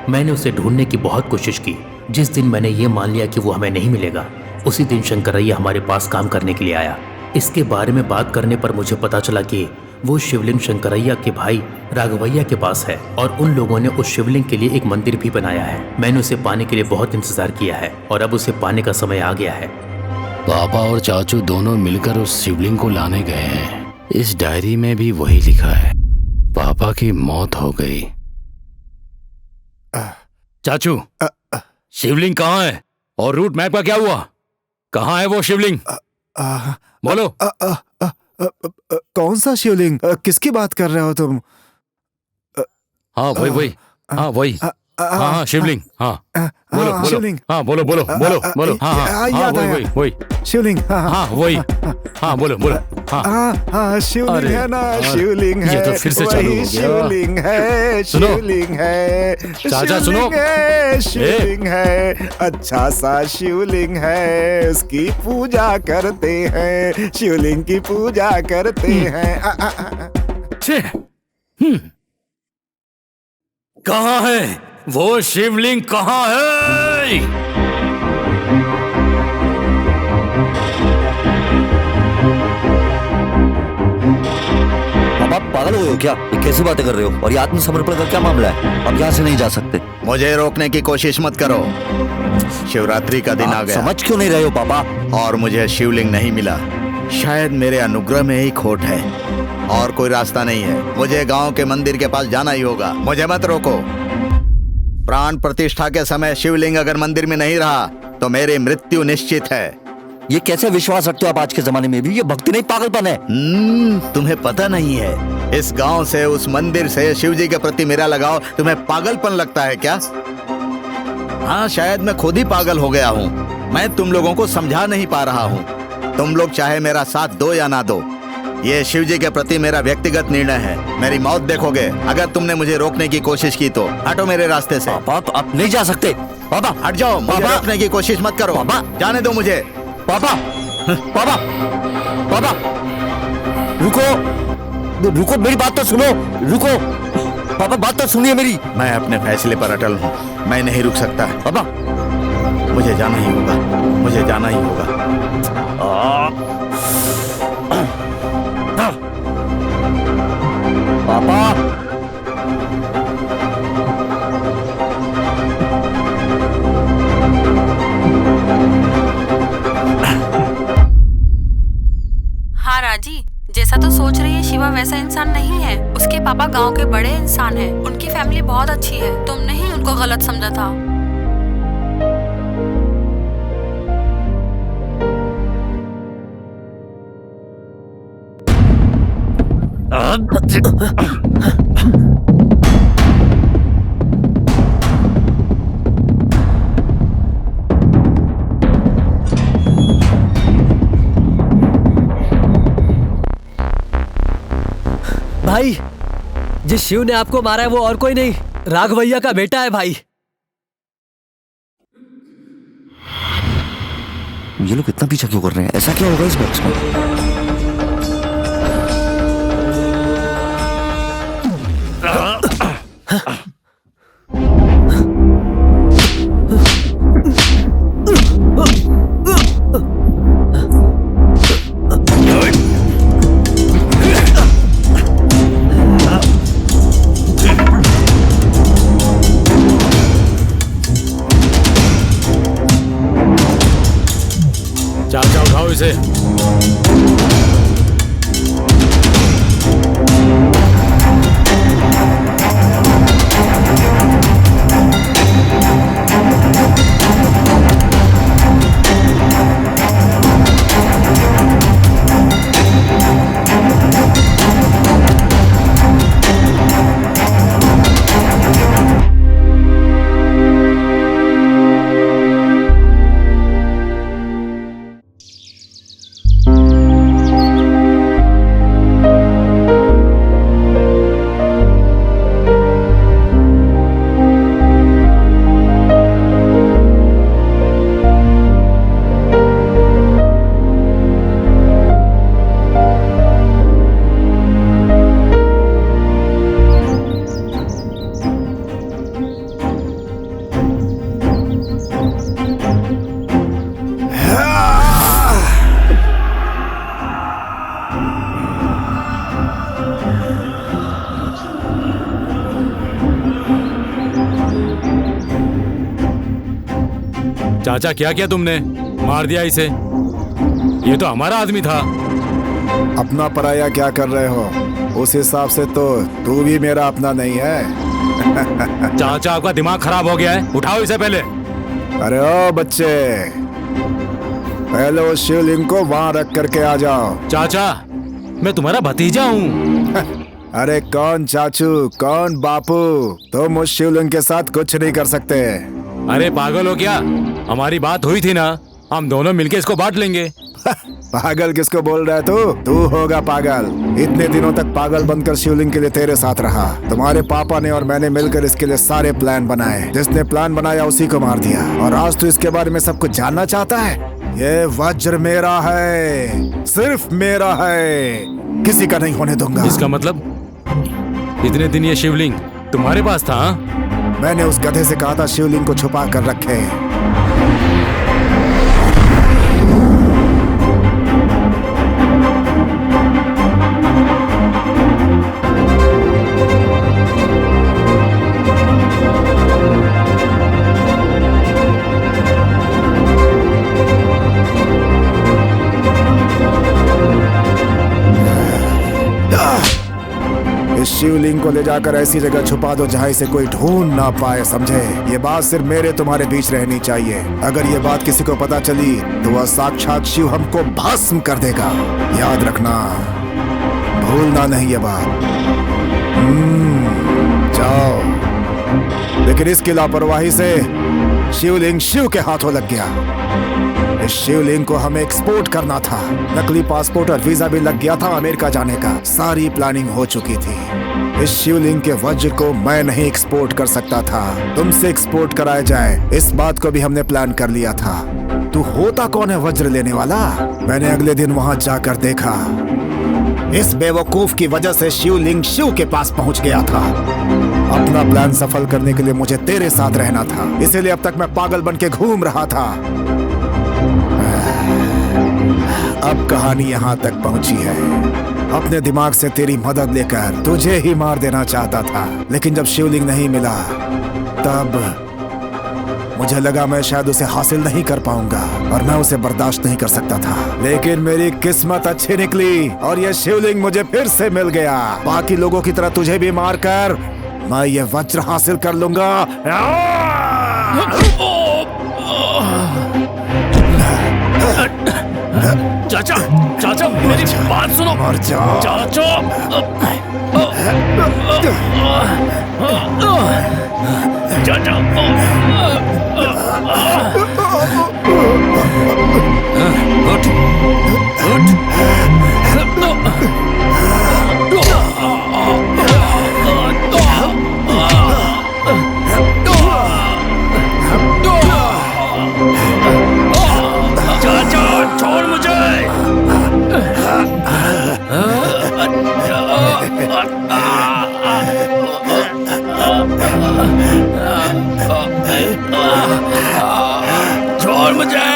Speaker 6: मैंने उसे ढूंढने की बहुत कोशिश की। जिस दिन मैंने ये मान लिया कि वो हमें नहीं मिलेगा, उसी दिन शंकरैया हमारे पास काम करने के लिए आया। इसके बारे में बात करने पर मुझे पता चला कि वो शिवलिंग शंकरैया के भाई राघवैया के पास है और उन लोगों ने उस शिवलिंग के लिए एक मंदिर भी बनाया है। मैंने उसे पाने के लिए बहुत इंतजार किया है और अब उसे पाने का समय आ गया है।
Speaker 9: पापा और चाचू दोनों मिलकर उस शिवलिंग को लाने गए हैं। इस डायरी में भी वही लिखा है, पापा की मौत हो गई। चाचू, शिवलिंग कहाँ है और रूट मैप का क्या हुआ? कहाँ है वो शिवलिंग? बोलो।
Speaker 8: कौन सा शिवलिंग? किसकी बात कर रहे हो तुम?
Speaker 9: हाँ वही हाँ वही हाँ शिवलिंग। हाँ बोलो बोलो।
Speaker 8: शिवलिंग।
Speaker 9: हाँ बोलो बोलो बोलो बोलो। हाँ हाँ
Speaker 8: याद आया।
Speaker 9: वही
Speaker 8: शिवलिंग।
Speaker 9: हाँ वही। हाँ बोलो बोलो।
Speaker 8: हाँ शिवलिंग है ना, शिवलिंग है।
Speaker 9: ये तो फिर से चालू हो गया।
Speaker 8: शिवलिंग है, शिवलिंग है।
Speaker 9: चाचा सुनो।
Speaker 8: शिवलिंग है, अच्छा सा शिवलिंग है, उसकी पूजा करते हैं, शिवलिंग की पूजा करते हैं।
Speaker 9: कहाँ है वो शिवलिंग? कहाँ है?
Speaker 11: अब आप पागल हो गए हो क्या? ये कैसी बातें कर रहे हो? और ये आत्मसमर्पण का क्या मामला है? अब यहाँ से नहीं जा सकते।
Speaker 3: मुझे रोकने की कोशिश मत करो। शिवरात्रि का दिन आ गया।
Speaker 11: समझ क्यों नहीं रहे हो पापा?
Speaker 3: और मुझे शिवलिंग नहीं मिला। शायद मेरे अनुग्रह में ही खोट है और कोई रास्ता नहीं है। मुझे गांव के मंदिर के पास जाना ही होगा। मुझे मत रोको। प्राण प्रतिष्ठा के समय शिवलिंग अगर मंदिर में नहीं रहा तो मेरी मृत्यु निश्चित है।
Speaker 11: ये कैसे विश्वास रखते हो आप आज के जमाने में भी? ये भक्ति नहीं पागलपन है।
Speaker 3: तुम्हें पता नहीं है, इस गांव से, उस मंदिर से शिव जी के प्रति मेरा लगाव तुम्हें पागलपन लगता है क्या? हाँ, शायद मैं खुद ही पागल हो गया हूँ। मैं तुम लोगों को समझा नहीं पा रहा हूँ। तुम लोग चाहे मेरा साथ दो या ना दो, ये शिव जी के प्रति मेरा व्यक्तिगत निर्णय है। मेरी मौत देखोगे अगर तुमने मुझे रोकने की कोशिश की तो। हटो मेरे रास्ते से।
Speaker 11: पापा आप नहीं जा सकते। पापा
Speaker 3: हट जाओ, मुझे रोकने की कोशिश मत करो।
Speaker 11: पापा
Speaker 3: जाने दो मुझे।
Speaker 11: पापा पापा पापा रुको रुको, मेरी बात तो सुनो। रुको पापा, बात तो सुनिए मेरी।
Speaker 3: मैं अपने फैसले पर अटल हूँ, मैं नहीं रुक सकता।
Speaker 11: पापा
Speaker 3: मुझे जाना ही होगा, मुझे जाना ही होगा।
Speaker 11: पापा
Speaker 10: हाँ राजी, जैसा तो सोच रही है शिवा वैसा इंसान नहीं है। उसके पापा गांव के बड़े इंसान हैं। उनकी फैमिली बहुत अच्छी है। तुमने ही उनको गलत समझा था।
Speaker 5: भाई, जिस शिव ने आपको मारा है वो और कोई नहीं, राघवैया का बेटा है भाई।
Speaker 11: ये लोग इतना पीछा क्यों कर रहे हैं? ऐसा क्या होगा इस बॉक्स में?
Speaker 12: चाचा उठाओ इसे। चाचा क्या किया तुमने? मार दिया इसे। ये तो हमारा आदमी था।
Speaker 8: अपना पराया क्या कर रहे हो? उस हिसाब से तो तू भी मेरा अपना नहीं है।
Speaker 12: चाचा आपका दिमाग खराब हो गया है, उठाओ इसे पहले।
Speaker 8: अरे ओ बच्चे, पहले उस शिवलिंग को वहां रख करके आ जाओ।
Speaker 12: चाचा मैं तुम्हारा भतीजा हूँ।
Speaker 8: अरे कौन चाचू कौन बापू, तुम उस शिवलिंग के साथ कुछ नहीं कर सकते।
Speaker 12: अरे पागल हो क्या? हमारी बात हुई थी ना, हम दोनों मिलके इसको बांट लेंगे।
Speaker 8: पागल किसको बोल रहा है तू? तू होगा पागल। इतने दिनों तक पागल बनकर शिवलिंग के लिए तेरे साथ रहा। तुम्हारे पापा ने और मैंने मिलकर इसके लिए सारे प्लान बनाए। जिसने प्लान बनाया उसी को मार दिया, और आज तू इसके बारे में सब कुछ जानना चाहता है? ये वज्र मेरा है, सिर्फ मेरा है, किसी का नहीं होने दूंगा।
Speaker 12: इसका मतलब इतने दिन ये शिवलिंग तुम्हारे पास था?
Speaker 8: मैंने उस गधे से कहा था शिवलिंग को छुपा कर रखे। इस शिवलिंग को ले जाकर ऐसी जगह छुपा दो जहाँ इसे कोई ढूंढ ना पाए, समझे? ये बात सिर्फ मेरे तुम्हारे बीच रहनी चाहिए। अगर ये बात किसी को पता चली तो वह साक्षात शिव हमको भस्म कर देगा। याद रखना, भूलना नहीं ये बात। जाओ। लेकिन इसकी लापरवाही से शिवलिंग शिव के हाथों लग गया। इस शिवलिंग को हमें एक्सपोर्ट करना था। नकली पासपोर्ट और वीजा भी लग गया था अमेरिका जाने का। सारी प्लानिंग हो चुकी थी। इस शिवलिंग के वज्र को मैं नहीं एक्सपोर्ट कर सकता था, तुमसे एक्सपोर्ट कराया जाए, इस बात को भी हमने प्लान कर लिया था। तू होता कौन है वज्र लेने वाला? मैंने अगले दिन वहां जाकर देखा, इस बेवकूफ की वजह से शिवलिंग शिव के पास पहुंच गया था। अपना प्लान सफल करने के लिए मुझे तेरे साथ रहना था, इसीलिए अब तक मैं पागल बन के घूम रहा था। अब कहानी यहाँ तक पहुंची है। अपने दिमाग से तेरी मदद लेकर तुझे ही मार देना चाहता था, लेकिन जब शिवलिंग नहीं मिला तब मुझे लगा मैं शायद उसे हासिल नहीं कर पाऊंगा और मैं उसे बर्दाश्त नहीं कर सकता था। लेकिन मेरी किस्मत अच्छी निकली और यह शिवलिंग मुझे फिर से मिल गया। बाकी लोगों की तरह तुझे भी मारकर मैं ये वज्र हासिल कर लूंगा।
Speaker 9: चाचा, चाचा मेरी बात सुनो।
Speaker 8: मर जा।
Speaker 9: चाचा, चाचा, उठ, उठ। चाचा छोड़ मुझे। छोड़ मुझे,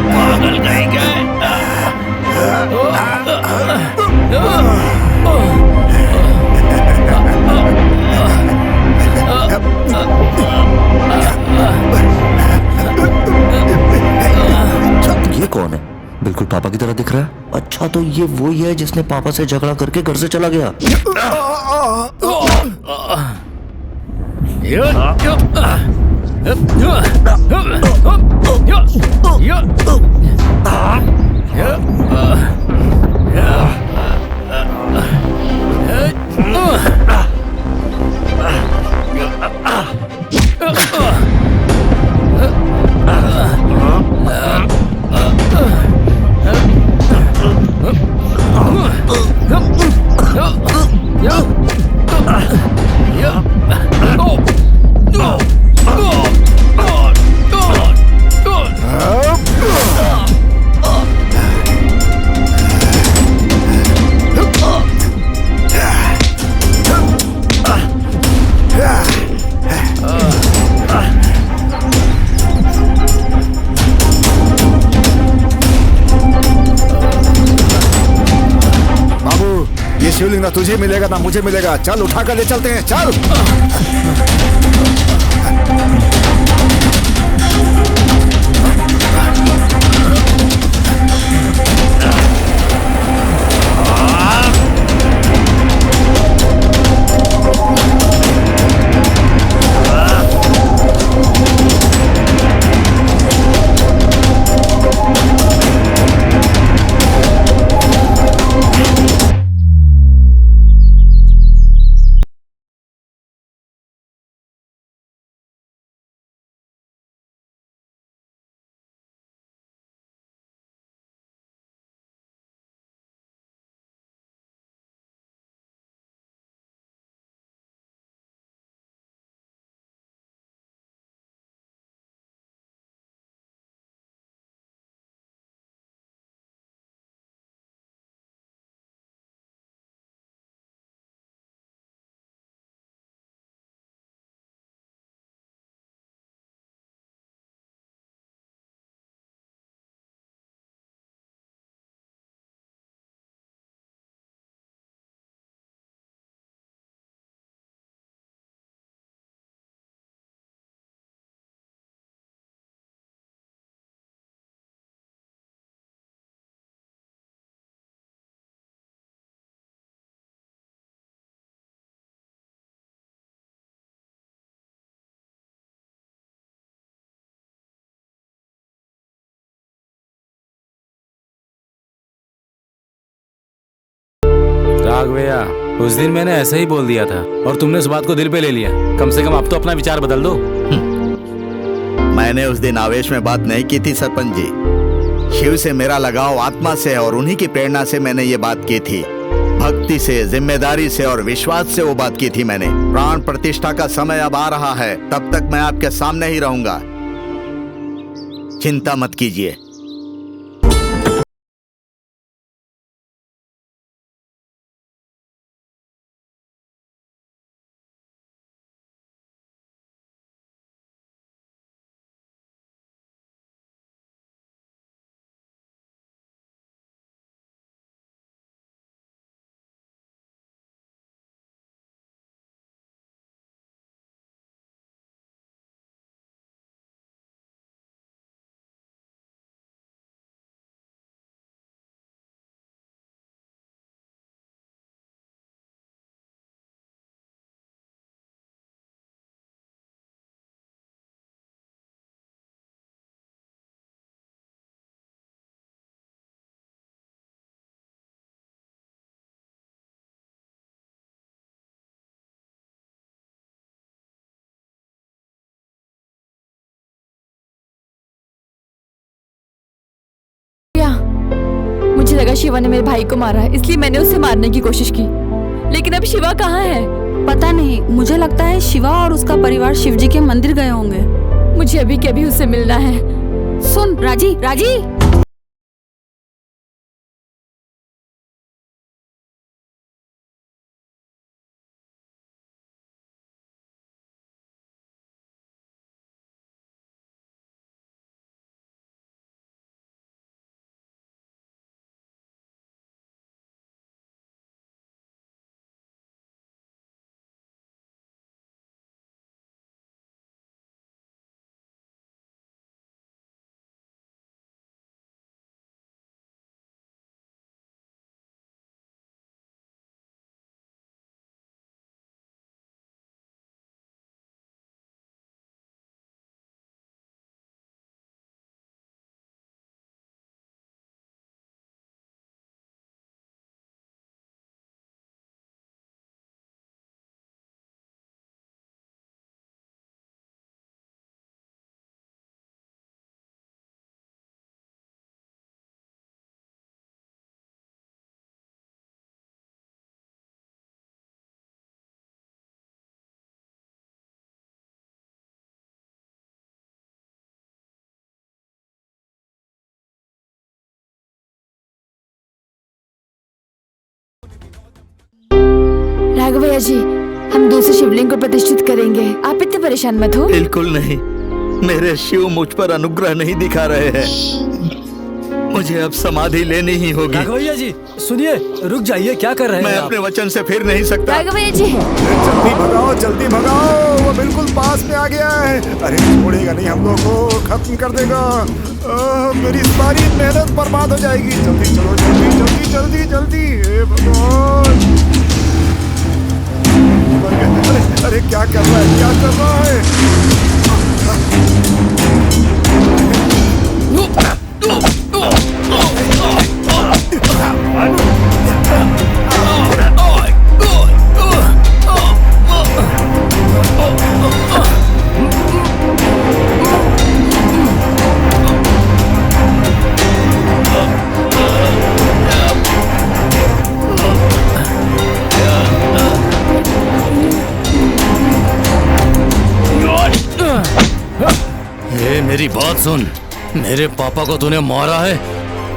Speaker 9: पागल कहेंगे।
Speaker 11: ये कौन है? बिल्कुल पापा की तरह दिख रहा है। अच्छा, तो ये वो ही है जिसने पापा से झगड़ा करके घर से चला गया।
Speaker 8: शिवलिंग ना तुझे मिलेगा ना मुझे मिलेगा। चल उठा कर ले चलते हैं, चल।
Speaker 12: राघवैया, उस दिन मैंने ऐसा ही बोल दिया था और तुमने उस बात को दिल पे ले लिया। कम से कम आप तो अपना विचार बदल दो।
Speaker 3: मैं मैंने उस दिन आवेश में बात नहीं की थी सरपंच जी। शिव से मेरा लगाव आत्मा से है और उन्हीं की प्रेरणा से मैंने ये बात की थी। भक्ति से, जिम्मेदारी से और विश्वास से वो बात की थी मैंने। प्राण प्रतिष्ठा का समय अब आ रहा है, तब तक मैं आपके सामने ही रहूंगा, चिंता मत कीजिए।
Speaker 1: मुझे लगा शिवा ने मेरे भाई को मारा है, इसलिए मैंने उसे मारने की कोशिश की। लेकिन अब शिवा कहाँ है?
Speaker 10: पता नहीं, मुझे लगता है शिवा और उसका परिवार शिवजी के मंदिर गए होंगे।
Speaker 1: मुझे अभी के अभी उससे मिलना है।
Speaker 10: सुन राजी, राजी।
Speaker 1: राघव भैया जी, हम दूसरे शिवलिंग को प्रतिष्ठित करेंगे, आप इतने परेशान मत हो।
Speaker 3: बिल्कुल नहीं, मेरे शिव मुझ पर अनुग्रह नहीं दिखा रहे हैं, मुझे अब समाधि लेनी ही होगी।
Speaker 5: राघव भैया जी सुनिए, रुक जाइए, क्या कर रहे हैं?
Speaker 3: मैं अपने वचन से फिर नहीं सकता।
Speaker 1: राघव भैया जी,
Speaker 8: जल्दी भगाओ, वो बिल्कुल पास में आ गया है। अरे छोड़ेगा नहीं, हम लोग को खत्म कर देगा। मेरी सारी मेहनत बर्बाद हो जाएगी। जल्दी चलो, जल्दी जल्दी जल्दी जल्दी। हे भगवान, अरे क्या कर रहा है, क्या कर रहा है?
Speaker 9: मेरी बात सुन, मेरे पापा को तूने मारा है,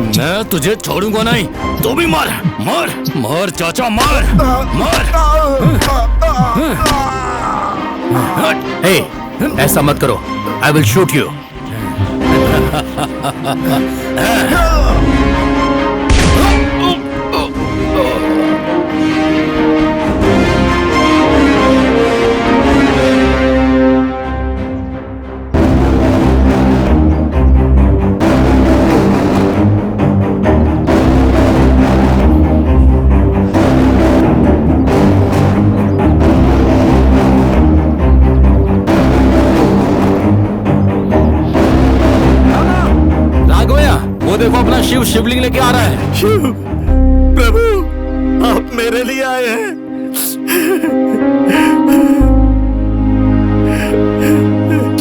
Speaker 9: मैं तुझे छोड़ूंगा नहीं। तू भी मार, मार, मार चाचा, मार, मार।
Speaker 6: हे, ऐसा मत करो, आई विल शूट यू।
Speaker 9: देखो अपना शिव शिवलिंग लेके आ रहा है।
Speaker 3: शिव प्रभु, आप मेरे लिए आए हैं।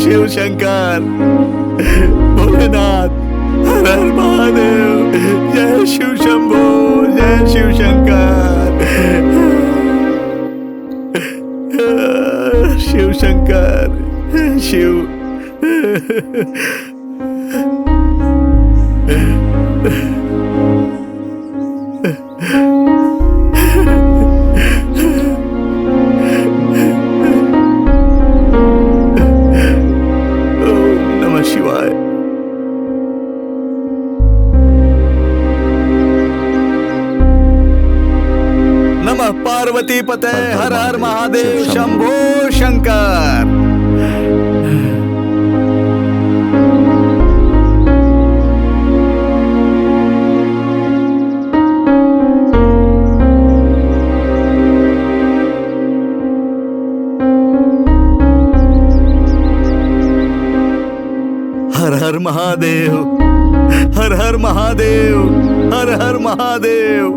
Speaker 3: शिव शंकर, भोलेनाथ, हर हर महादेव, जय शिव शंभो, जय शिव शंकर, शिव शंकर, शिव। ओम नमः शिवाय। नमः पार्वती पते, हर हर महादेव, शंभो शंकर। हर हर महादेव, हर हर महादेव, हर हर महादेव।